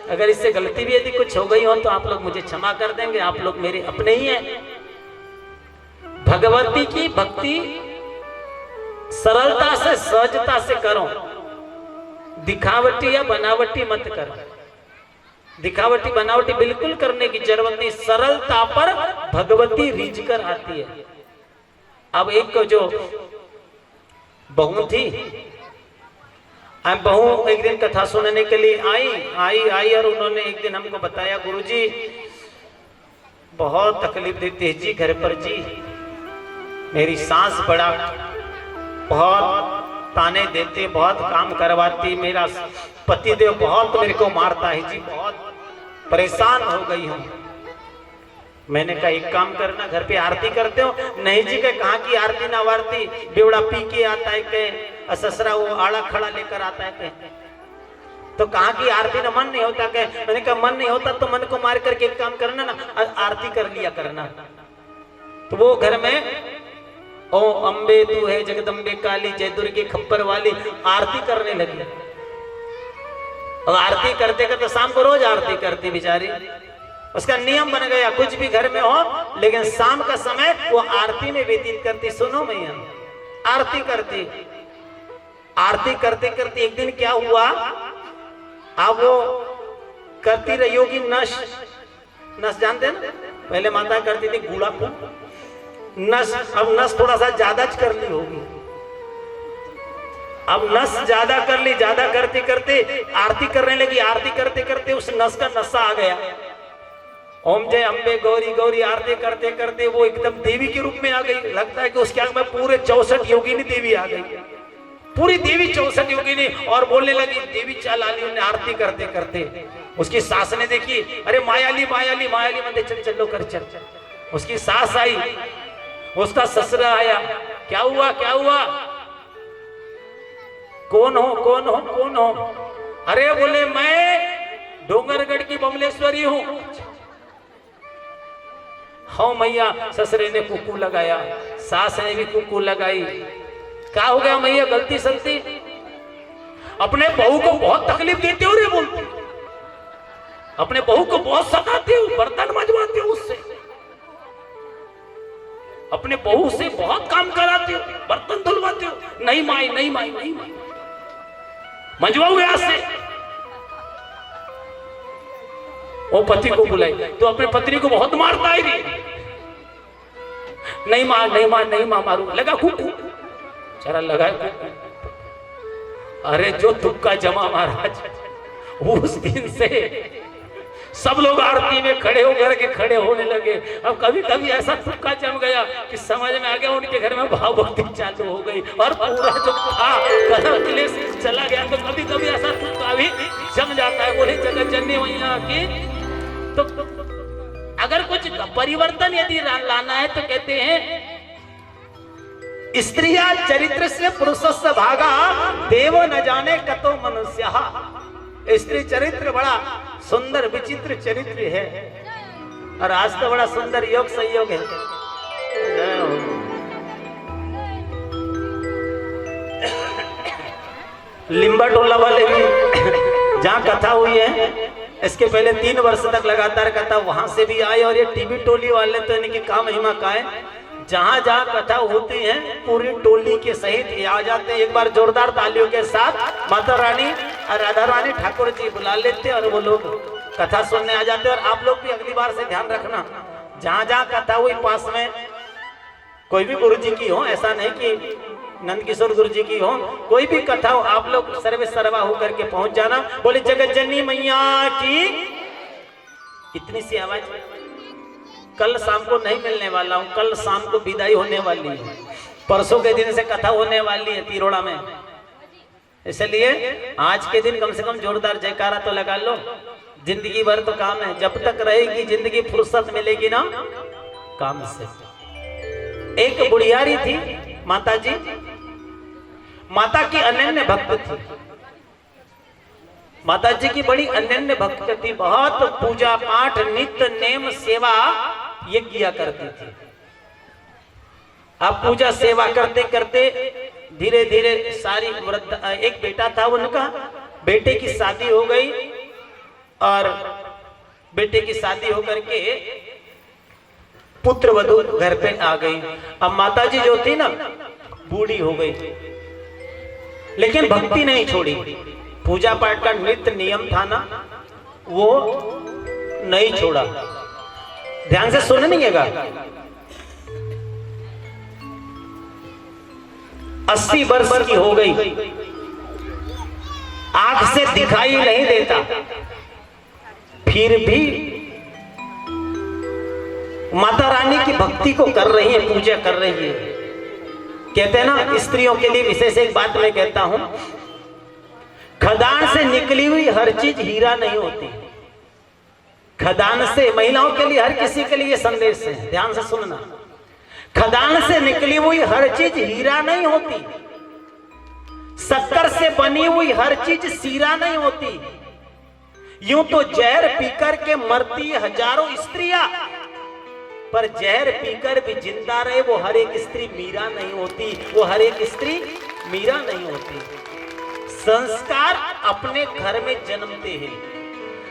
Speaker 3: अगर इससे गलती भी यदि कुछ हो गई हो तो आप लोग मुझे क्षमा कर देंगे, आप लोग मेरे अपने ही हैं। भगवती की भक्ति सरलता से, सहजता से करो, दिखावटी या बनावटी मत करो। दिखावटी बनावटी बिल्कुल करने की जरूरत नहीं। सरलता पर भगवती रिझ कर आती है। अब एक जो बहू थी, बहू एक दिन कथा सुनने के लिए आई और उन्होंने एक दिन हमको बताया, गुरुजी बहुत तकलीफ देती है जी घर पर जी, मेरी सास बड़ा बहुत ताने देते, बहुत काम करवाती, मेरा पतिदेव बहुत मेरे को मारता है जी, बहुत परेशान हो गई हूं। मैंने कहा एक काम करना, घर पे आरती करते हो? नहीं जी, के कहाँ की आरती ना वारती, बेवड़ा पी के आता है के, ससुरा वो आड़ा खड़ा लेकर आता है के, तो कहाँ की आरती ना मन नहीं होता के। मैंने कहा मन नहीं होता तो मन को मार करके एक काम करना ना, आरती कर लिया करना। तो वो घर में ओ अम्बे तू है जगदम्बे काली, जय दुर्गे खप्पर वाली आरती करने लगी। और आरती करते करते शाम को रोज आरती करती बेचारी। उसका नियम बन गया, कुछ भी घर में हो लेकिन शाम का समय वो आरती में व्यतीत करती। सुनो मैया, आरती करती, आरती करते करते एक दिन क्या हुआ, अब वो करती रही होगी नस जानते हैं ना, पहले माता करती थी गुड़ा को नस, अब नस थोड़ा सा ज्यादा कर ली होगी। अब नस ज्यादा कर ली, ज्यादा करते करते आरती करने लगी। आरती करते करते उस नस का नशा आ गया। ओम जय अम्बे गौरी गौरी आरती करते करते वो एकदम देवी के रूप में आ गई। लगता है कि उसके आगे में पूरे 64 योगिनी देवी आ गई, पूरी देवी 64 योगिनी, और बोलने लगी देवी चाल आली। उन्हें आरती करते करते उसकी सास ने देखी, अरे मायाली मायाली मायाली, मंदिर चल चलो कर चल। उसकी सास आई, उसका ससुरा आया, क्या हुआ क्या हुआ, कौन हो कौन हो कौन हो? अरे बोले मैं डोंगरगढ़ की बमलेश्वरी हूं। हाँ मैया, ससुरे ने कुकू लगाया, सास ने भी कुकू लगाई। क्या हो गया मैया, गलती सलती? अपने बहू को बहुत तकलीफ देते हो रे बोलती, अपने बहू को बहुत सताते हो, बर्तन मजवाते हो उससे, अपने बहू से बहुत काम कराते हो, बर्तन धुलवाते हो। नहीं माई नहीं माई नहीं माई, मजवाओगे आज से। वो पति को बुलाई, तो अपने पत्नी को बहुत मारता है नहीं, नहीं मार नहीं मार नहीं मार, मारू लगा कुकू, चरा लगा कुकू। अरे जो तुक्का जमा महाराज, उस दिन से सब लोग आरती में खड़े होकर के खड़े होने लगे। अब कभी कभी ऐसा तुक्का जम गया कि समझ में आ गया उनके घर में भाव भक्ति चालू हो गई, और पूरा जो था कलह से चला गया। तो कभी कभी ऐसा तुक्का भी जम जाता है। बोले जगत जननी मैया की, तो अगर कुछ परिवर्तन यदि लाना है तो कहते हैं स्त्रिया चरित्र से पुरुषस्य भागा, देव न जाने कतो मनुष्य। स्त्री चरित्र बड़ा सुंदर विचित्र चरित्र है, और आज तो बड़ा सुंदर योग संयोग है। लिंबा टोला वाले भी जहाँ कथा हुई है, इसके पहले 3 वर्ष तक लगातार कथा वहां से भी आई, और ये टीबी टोली वाले तो इनकी काम महिमा का है, जहां जहां कथा होती है पूरी टोली के सहित ये आ जाते हैं। एक बार जोरदार तालियों के साथ माता रानी और राधा रानी ठाकुर जी बुला लेते हैं, और वो लोग कथा सुनने आ जाते हैं। और आप लोग भी अगली बार से ध्यान रखना, जहां जहां कथा हुई पास में कोई भी गुरु जी की हो, ऐसा नहीं कि नंद किशोर गुरु जी की हो, कोई भी कथा हो, आप लोग सर्वे सर्वा होकर के पहुंच जाना। बोले जगत जननी मैया की। इतनी सी आवाज कल शाम को नहीं मिलने वाला हूं, कल शाम को विदाई होने वाली है, परसों के दिन से कथा होने वाली है तिरोड़ा में, इसलिए आज के दिन कम से कम जोरदार जयकारा तो लगा लो। जिंदगी भर तो काम है, जब तक रहेगी जिंदगी फुर्सत मिलेगी ना काम से। एक बुढ़ियारी थी माता जी, माता की अनन्य भक्त थी, माता जी की बड़ी अनन्य भक्त थी, बहुत पूजा पाठ नित्य नेम सेवा ये किया करती थी। अब पूजा सेवा करते करते धीरे धीरे सारी वृद्ध, एक बेटा था उनका, बेटे की शादी हो गई, और बेटे की शादी होकर के पुत्र वधू घर पे आ गई। अब माता जी जो थी ना बूढ़ी हो गई, लेकिन भक्ति नहीं छोड़ी। पूजा पाठ का नित्य नियम था ना, वो नहीं छोड़ा। ध्यान से सुनिएगा, 80 वर्ष की हो गई, आंख से दिखाई नहीं देता, फिर भी माता रानी की भक्ति को कर रही है, पूजा कर रही है। कहते हैं ना स्त्रियों के लिए विशेष एक बात मैं कहता हूं, खदान से निकली हुई हर चीज हीरा नहीं होती। खदान से, महिलाओं के लिए, हर किसी के लिए संदेश है, ध्यान से सुनना। खदान से निकली हुई हर चीज हीरा नहीं होती, शक्कर से बनी हुई हर चीज सीरा नहीं होती। यूं तो जहर पीकर के मरती हजारों स्त्रियां, पर जहर पीकर भी जिंदा रहे वो हर एक स्त्री मीरा नहीं होती, वो हर एक स्त्री मीरा नहीं होती। संस्कार अपने घर में जन्मते हैं,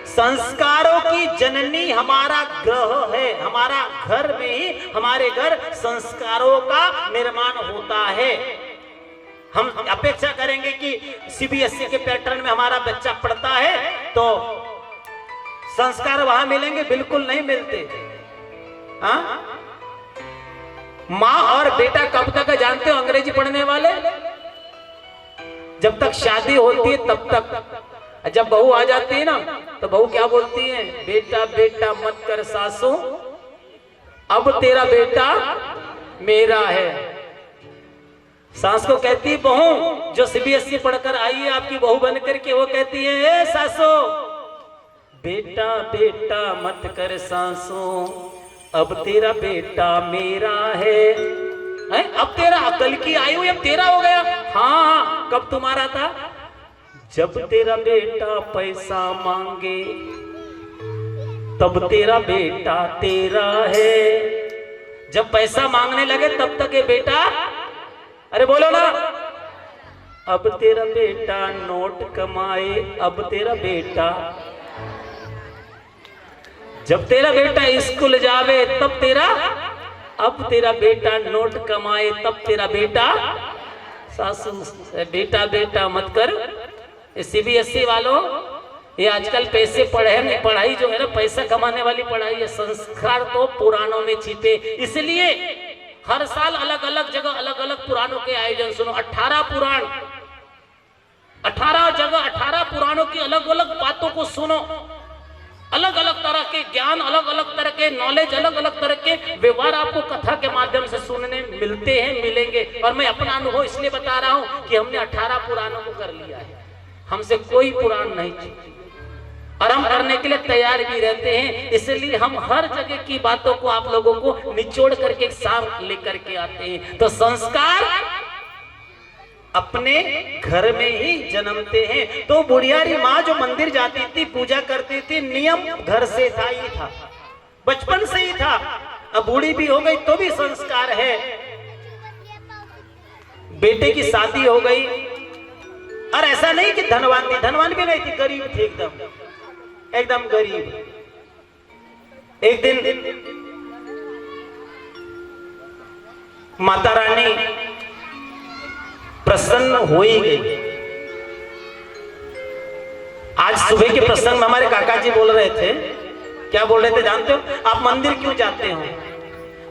Speaker 3: संस्कारों की जननी हमारा ग्रह है, हमारा घर में ही, हमारे घर संस्कारों का निर्माण होता है। हम अपेक्षा करेंगे कि सीबीएसई के पैटर्न में हमारा बच्चा पढ़ता है तो संस्कार वहां मिलेंगे, बिल्कुल नहीं मिलते। माँ और बेटा कब तक जानते हो अंग्रेजी पढ़ने वाले? जब तक शादी होती है तब तक। जब बहू आ जाती है ना तो बहू क्या बोलती है? बेटा बेटा मत कर सासू, अब तेरा बेटा मेरा है। सास को कहती है बहू, जो सीबीएसई पढ़कर आई है आपकी बहू बनकर के, वो कहती है ए सासू, बेटा बेटा मत कर सासू, अब तेरा बेटा मेरा है। अब तेरा अकल की आयु अब तेरा हो गया। हाँ, कब तुम्हारा था? जब तेरा बेटा पैसा मांगे तब तेरा बेटा तेरा है। जब पैसा मांगने लगे तब तक ये बेटा, अरे बोलो ना, अब तेरा बेटा नोट कमाए, अब तेरा बेटा। जब तेरा बेटा स्कूल जावे तब तेरा, अब तेरा बेटा नोट कमाए तब तेरा बेटा। सासू बेटा बेटा मत कर। सीबीएसई वालों, ये आजकल पैसे पढ़ाई जो है ना पैसा कमाने वाली पढ़ाई है, संस्कार तो पुराणों में छिपे। इसलिए हर साल अलग अलग जगह अलग अलग पुराणों के आयोजन सुनो। 18 पुराण, 18 जगह 18 पुराणों की अलग अलग बातों को सुनो। अलग अलग तरह के ज्ञान, अलग अलग तरह के नॉलेज, अलग अलग तरह के व्यवहार आपको कथा के माध्यम से सुनने मिलते हैं, मिलेंगे। और मैं अपना अनुभव इसलिए बता रहा हूं कि हमने 18 पुराणों को कर लिया है, हमसे कोई पुराण नहीं छूटी और हम करने के लिए तैयार भी रहते हैं। इसलिए हम हर जगह की बातों को आप लोगों को निचोड़ करके एक साथ लेकर के आते हैं। तो संस्कार अपने घर में ही जन्मते हैं। तो बुढ़ियारी माँ जो मंदिर जाती थी, पूजा करती थी, नियम घर से था, ही था, बचपन से ही था। अब बूढ़ी भी हो गई तो भी संस्कार है। बेटे की शादी हो गई, और ऐसा नहीं कि धनवान थी, धनवान भी नहीं थी, गरीब थी, एकदम गरीब। एक दिन माता रानी प्रसन्न हो ही गई। आज सुबह के प्रसंग में हमारे काका जी बोल रहे थे, क्या बोल रहे थे जानते हो? आप मंदिर क्यों जाते हो?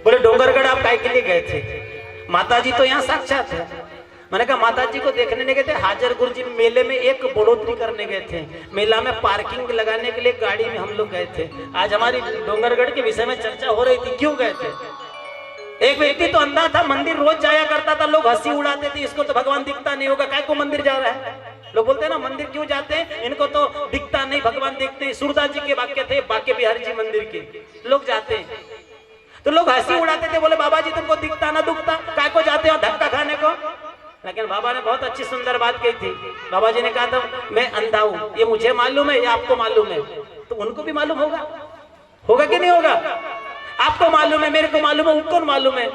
Speaker 3: बोले डोंगरगढ़ आप काय के लिए गए थे? माता जी तो यहाँ साक्षात है। मैंने कहा माता जी को देखने नहीं गए थे, हाजर गुरुजी मेले में एक बढ़ोतरी करने गए थे। मेला में पार्किंग लगाने के लिए गाड़ी में हम लोग गए थे। आज हमारी डोंगरगढ़ के विषय में चर्चा हो रही थी, क्यों गए थे? एक व्यक्ति तो अंधा था, मंदिर रोज जाया करता था, लोग हंसी उड़ाते थे, इसको तो भगवान दिखता नहीं होगा, काय को मंदिर जा रहा है? लोग बोलते हैं ना मंदिर क्यों जाते हैं, इनको तो दिखता नहीं, भगवान देखते हैं। सूरदास जी के वाक्य थे, बाके बिहारी जी मंदिर के लोग जाते हैं, तो लोग हंसी उड़ाते थे, बोले बाबा जी तुमको दिखता ना दुखता, काय को जाते हो धक्का खाने को? लेकिन बाबा ने बहुत अच्छी सुंदर बात कही थी। बाबा जी ने कहा था मैं अंधा हूं, ये मुझे मालूम है, ये आपको मालूम है, तो उनको भी मालूम होगा, होगा कि नहीं होगा? आपको मालूम है, मेरे को मालूम है, उनको मालूम है।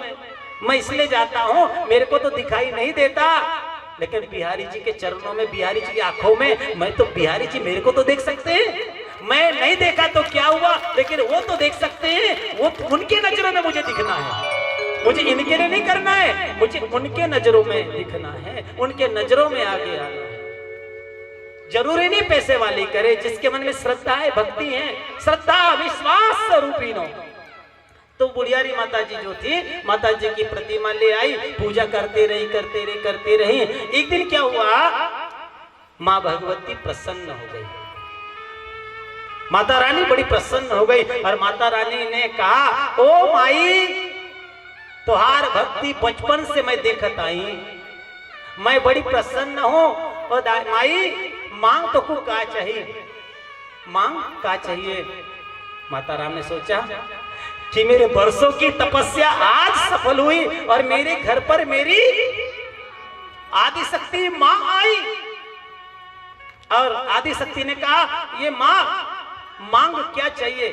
Speaker 3: मैं इसलिए जाता हूं, मेरे को तो दिखाई नहीं देता, लेकिन बिहारी जी के चरणों में, बिहारी जी की आंखों में, मैं तो बिहारी जी मेरे को तो देख सकते हैं। मैं नहीं देखा तो क्या हुआ, लेकिन वो तो देख सकते हैं। वो उनके नजरों में मुझे दिखना है, मुझे इनके लिए नहीं करना है, मुझे उनके नजरों में दिखना है, उनके नजरों में आगे आना है। जरूरी नहीं पैसे वाली करे, जिसके मन में श्रद्धा है, भक्ति है, श्रद्धा विश्वास स्वरूपिनो। तो बुढ़ियारी माता जी जो थी, माता जी की प्रतिमा ले आई, पूजा करते रही। एक दिन क्या हुआ, माँ भगवती प्रसन्न हो गई, माता रानी बड़ी प्रसन्न हो गई। और माता रानी ने कहा ओ माई, तुहार भक्ति बचपन से मैं देखत आई, मैं बड़ी प्रसन्न हूं। और माई मांग तो को का चाहिए, मांग का चाहिए? माता राम ने सोचा कि मेरे वर्षों की तपस्या आज सफल हुई और मेरे घर पर मेरी आदि शक्ति मां आई। और आदि शक्ति ने कहा ये मां, मांग क्या चाहिए,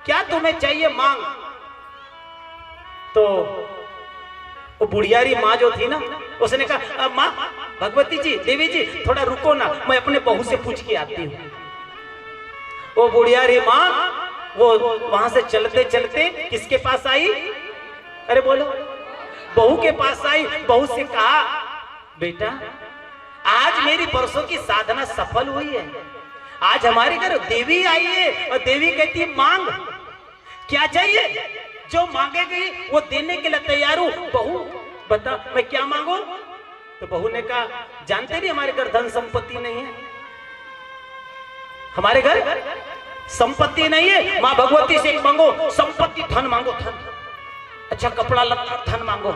Speaker 3: क्या तुम्हें चाहिए मांग? तो वो बुढ़ियारी माँ जो थी ना, उसने कहा माँ भगवती जी, देवी जी थोड़ा रुको ना, मैं अपने बहू से पूछ के आती हूँ। वो बुढ़ियारी माँ वो वहां से चलते चलते किसके पास आई? अरे बोलो, बहू के पास आई। बहू से कहा बेटा आज मेरी वर्षों की साधना सफल हुई है, आज हमारे घर देवी आई है और देवी कहती है मांग, क्या चाहिए? जो मांगेगी वो देने के लिए तैयार हूं। बहू बता मैं क्या मांगू? तो बहू ने कहा जानते नहीं हमारे घर धन संपत्ति नहीं है, हमारे घर संपत्ति नहीं है। माँ भगवती से एक मांगो, संपत्ति, धन मांगो, धन, अच्छा कपड़ा लत्ता, धन मांगो।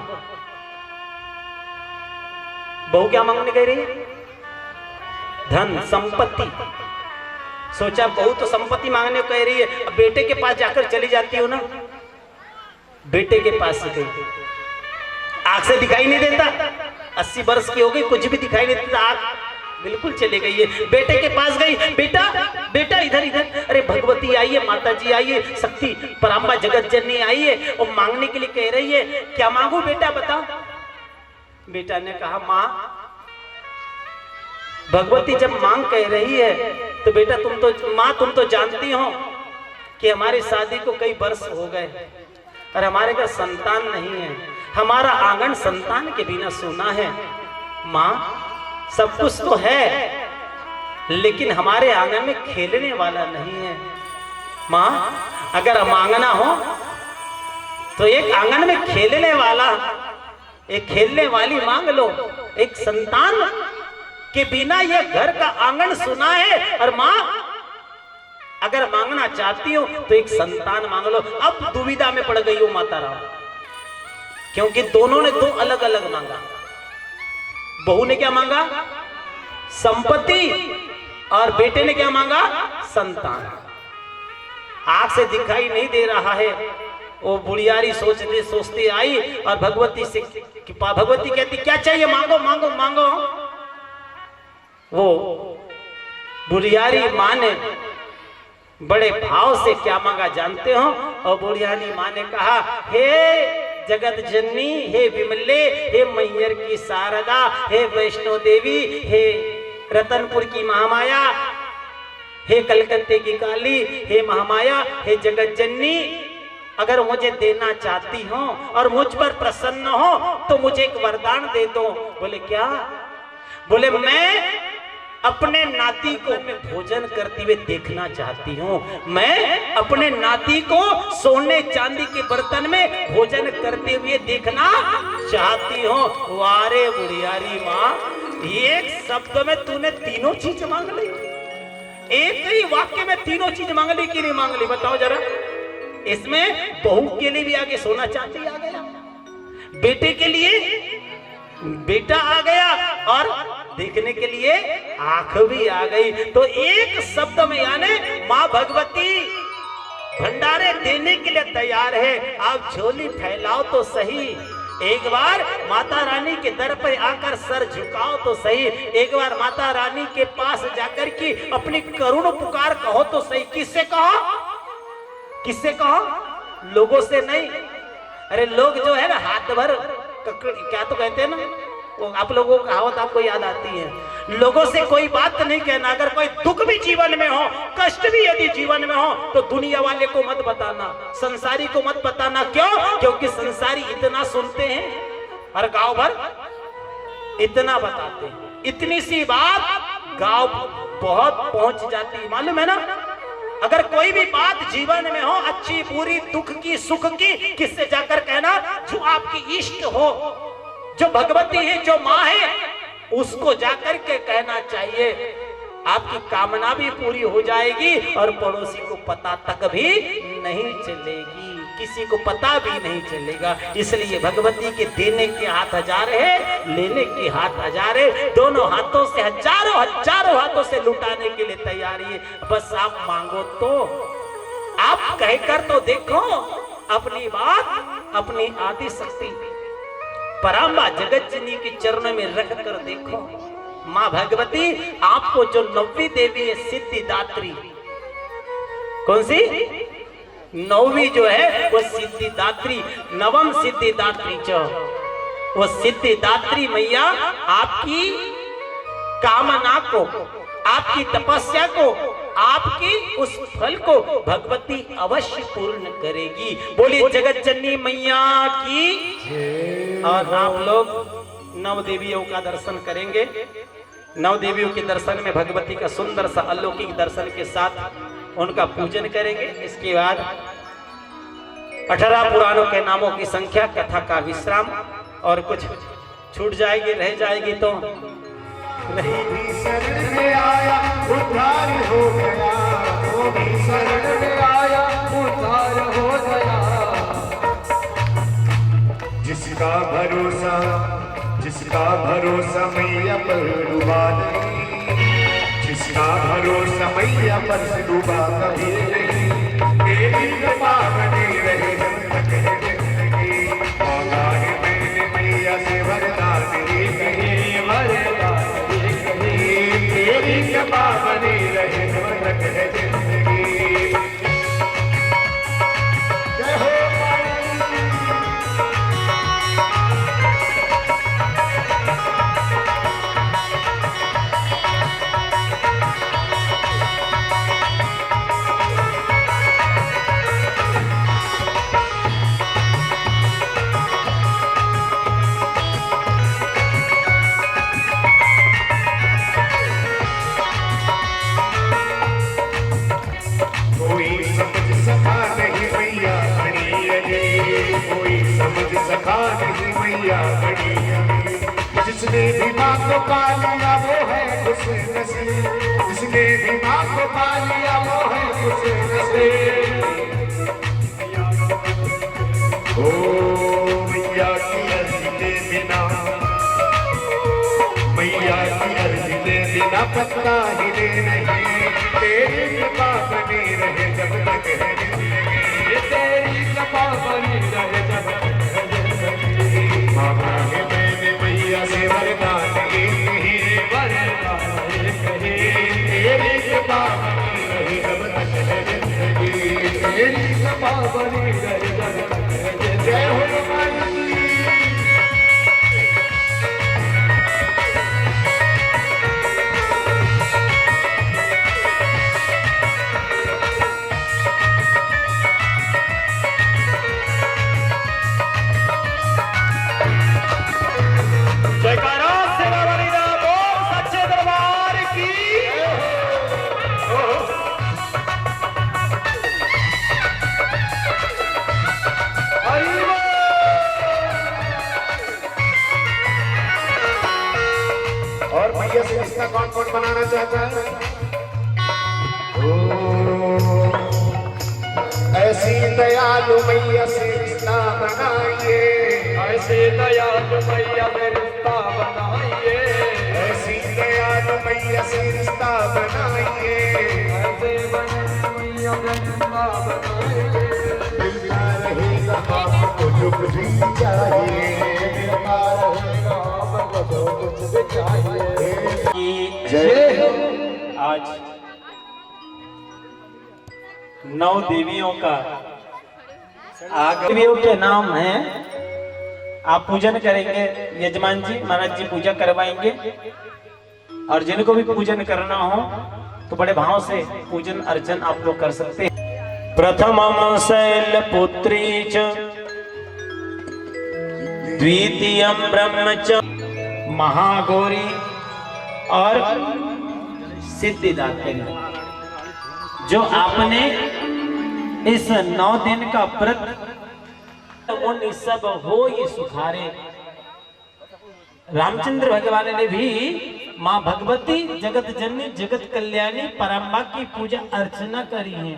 Speaker 3: बहू क्या मांगने कह रही है? धन संपत्ति। सोचा बहू तो संपत्ति मांगने को कह रही है, अब बेटे के पास जाकर चली जाती हो ना। बेटे के पास गई, आंख से दिखाई नहीं देता, 80 वर्ष की हो गई, कुछ भी दिखाई नहीं देता, आंख बिल्कुल चले गई है। बेटे के पास गई, बेटा बेटा इधर इधर, अरे भगवती आई है, माता जी आई है, शक्ति पराम्बा जगत जननी आई है और मांगने के लिए कह रही है, क्या मांगू बेटा बताओ? बेटा ने कहा माँ भगवती जब मांग कह रही है तो बेटा तुम तो जानती हो कि हमारी शादी को कई वर्ष हो गए और हमारे घर संतान नहीं है, हमारा आंगन संतान के बिना सूना है। माँ सब कुछ तो है लेकिन हमारे आंगन में खेलने वाला नहीं है। माँ, अगर मांगना हो तो एक आंगन में खेलने वाला, एक खेलने वाली मांग लो। एक संतान के बिना ये घर का आंगन सुना है। और माँ, अगर मांगना चाहती हो तो एक संतान मांग लो। अब दुविधा में पड़ गई हो माता राम, क्योंकि दोनों ने दो अलग अलग मांगा। बहू ने क्या मांगा? संपत्ति। और बेटे ने क्या मांगा? संतान। आंख से दिखाई नहीं दे रहा है। वो बुढ़ियारी सोचते सोचते आई और भगवती से, भगवती कहती क्या चाहिए? मांगो मांगो मांगो। वो बुढ़ियारी माँ ने बड़े भाव से क्या मांगा जानते हो? और बुढ़ियारी माँ ने कहा, हे जगत जननी, हे विमले, हे मैयर की शारदा, हे वैष्णो देवी, हे रतनपुर की महामाया, हे कलकत्ते की काली, हे महामाया, हे जगत जननी, अगर मुझे देना चाहती हो और मुझ पर प्रसन्न हो तो मुझे एक वरदान दे दो। बोले क्या? बोले मैं अपने नाती को मैं भोजन करते हुए देखना चाहती हूँ। मैं अपने नाती को सोने चांदी के बर्तन में भोजन करते हुए देखना चाहती हूँ। वारे बुढ़ियारी माँ, एक शब्द में तूने तीनों चीज मांग ली। एक ही वाक्य में तीनों चीज मांग ली कि नहीं मांग ली? बताओ जरा। इसमें बहू के लिए भी आगे सोना चांदी आ गया, बेटे के लिए बेटा आ गया, और देखने के लिए आंख भी आ गई। तो एक शब्द में यानी माँ भगवती भंडारे देने के लिए तैयार है। आप झोली फैलाओ तो सही, एक बार माता रानी के दर पर आकर सर झुकाओ तो सही, एक बार माता रानी के पास जाकर के अपनी करुण पुकार कहो तो सही। किससे कहो? किससे कहो? लोगों से नहीं। अरे लोग जो है ना हाथ भर क्या तो कहते हैं ना, वो आप लोगों को कहावत आपको याद आती है। लोगों से कोई बात नहीं कहना। अगर कोई दुख भी जीवन में हो, कष्ट भी यदि जीवन में हो, तो दुनिया वाले को मत बताना, संसारी को मत बताना। क्यों? क्योंकि संसारी इतना सुनते हैं और गांव भर इतना बताते हैं। इतनी सी बात गांव बहुत पहुंच जाती है, मालूम है ना। अगर कोई भी बात जीवन में हो, अच्छी बुरी, दुख की सुख की, किससे जाकर कहना? जो आपकी इष्ट हो, जो भगवती है, जो माँ है, उसको जाकर के कहना चाहिए। आपकी कामना भी पूरी हो जाएगी और पड़ोसी को पता तक भी नहीं चलेगी, किसी को पता भी नहीं चलेगा। इसलिए भगवती के देने के हाथ हजार है, लेने के हाथ हजार है। दोनों हाथों से हजारों हजारों हाथों से लुटाने के लिए तैयारी है। बस आप मांगो तो, आप कहकर तो देखो अपनी बात, अपनी आदि शक्ति पराम्बा जगत जननी के चरणों में रख कर देखो। माँ भगवती आपको जो 9वीं देवी है, सिद्धिदात्री, कौन सी? 9वीं जो है वो सिद्धिदात्री, नवम सिद्धिदात्री जो वो सिद्धिदात्री मैया आपकी कामना को, आपकी तपस्या को, आपकी उस फल को भगवती अवश्य पूर्ण करेगी। बोलिए जगत जननी मैया की। और आप लोग 9 देवियों का दर्शन करेंगे। 9 देवियों के दर्शन में भगवती का सुंदर सा अलौकिक दर्शन के साथ उनका पूजन करेंगे। इसके बाद 18 पुराणों के नामों की संख्या, कथा का विश्राम, और कुछ छूट जाएगी, रह जाएगी तो
Speaker 2: शरण में आया उद्धार हो गया, वो भी शरण में आया उद्धार हो गया। जिसका भरोसा मैया पर डूबा नहीं, जिसका भरोसा मैया पर से डूबा कभी नहीं। तेरी कृपा बनी रहे जब तक है जिंदगी, मांगा है मैंने मैया से वरदान ही कहीं, वरदान ही कहीं। तेरी कृपा बनी रहे जब तक है जिंदगी। जय हो बड़ी अमीर। जिसने भी माँ को पा लिया वो है खुश नसीब, जिसने भी माँ को पा लिया वो है खुश नसीब। ओ मैया की अर्जी के बिना, मैया की अर्जी के बिना पत्ता हिले नहीं, तेरी कृपा बनी रहे जब तक है जिंदगी, तेरी कृपा बनी रहे जब तक है जिंदगी। मांगा है मैंने मैया से वरदान एक ही, वरदान एक ही, तेरी कृपा बनी रहे जब तक है जिंदगी, तेरी कृपा बनी रहे जब तक है जिंदगी। जय हो माई।
Speaker 3: जयकारा सेवा वाली दा बोल सच्चे दरबार की।
Speaker 2: और भैया से रिश्ता कौन कौन बनाना चाहता है? ओ, ऐसी दयालु मैया से रिश्ता बनाइए,
Speaker 4: ऐसे दयालु मैया में रिश्ता बनाइए,
Speaker 2: ऐसी दयालु मैया से रिश्ता बनाइए,
Speaker 4: ऐसे मैया में रिश्ता बनाइए।
Speaker 2: मिलता रहेगा आपको जो कुछ भी चाहिए, मिलता रहेगा आपको जो कुछ भी चाहिए।
Speaker 3: जय हो। आज 9 देवियों का देवियों के नाम है, आप पूजन करेंगे। यजमान जी महाराज जी पूजा करवाएंगे, और जिनको भी पूजन करना हो तो बड़े भाव से पूजन अर्चन आप लोग कर सकते हैं। प्रथमम शैलपुत्री च, द्वितीयम ब्रह्मच, महागौरी और सिद्धिदात्री। जो आपने इस 9 दिन का व्रत उन सब हो ये सुखारे। रामचंद्र भगवान ने भी माँ भगवती जगत जननी जगत कल्याणी परम्बा की पूजा अर्चना करी है,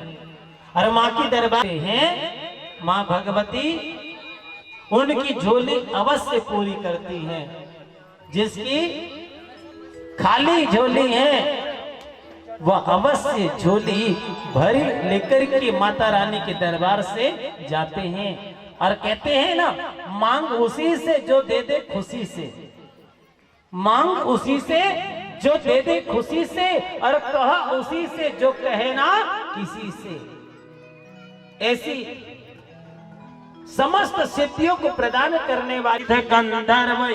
Speaker 3: और माँ की दरबार हैं माँ भगवती उनकी झोली अवश्य पूरी करती हैं। जिसकी खाली झोली है वह अवश्य झोली भरी लेकर के माता रानी के दरबार से जाते हैं, और कहते हैं ना, मांग उसी से जो दे दे खुशी से, मांग उसी से जो दे दे खुशी से, और कह उसी से जो कहे ना किसी से। ऐसी समस्त सिद्धियों को प्रदान करने वाली गंधर्व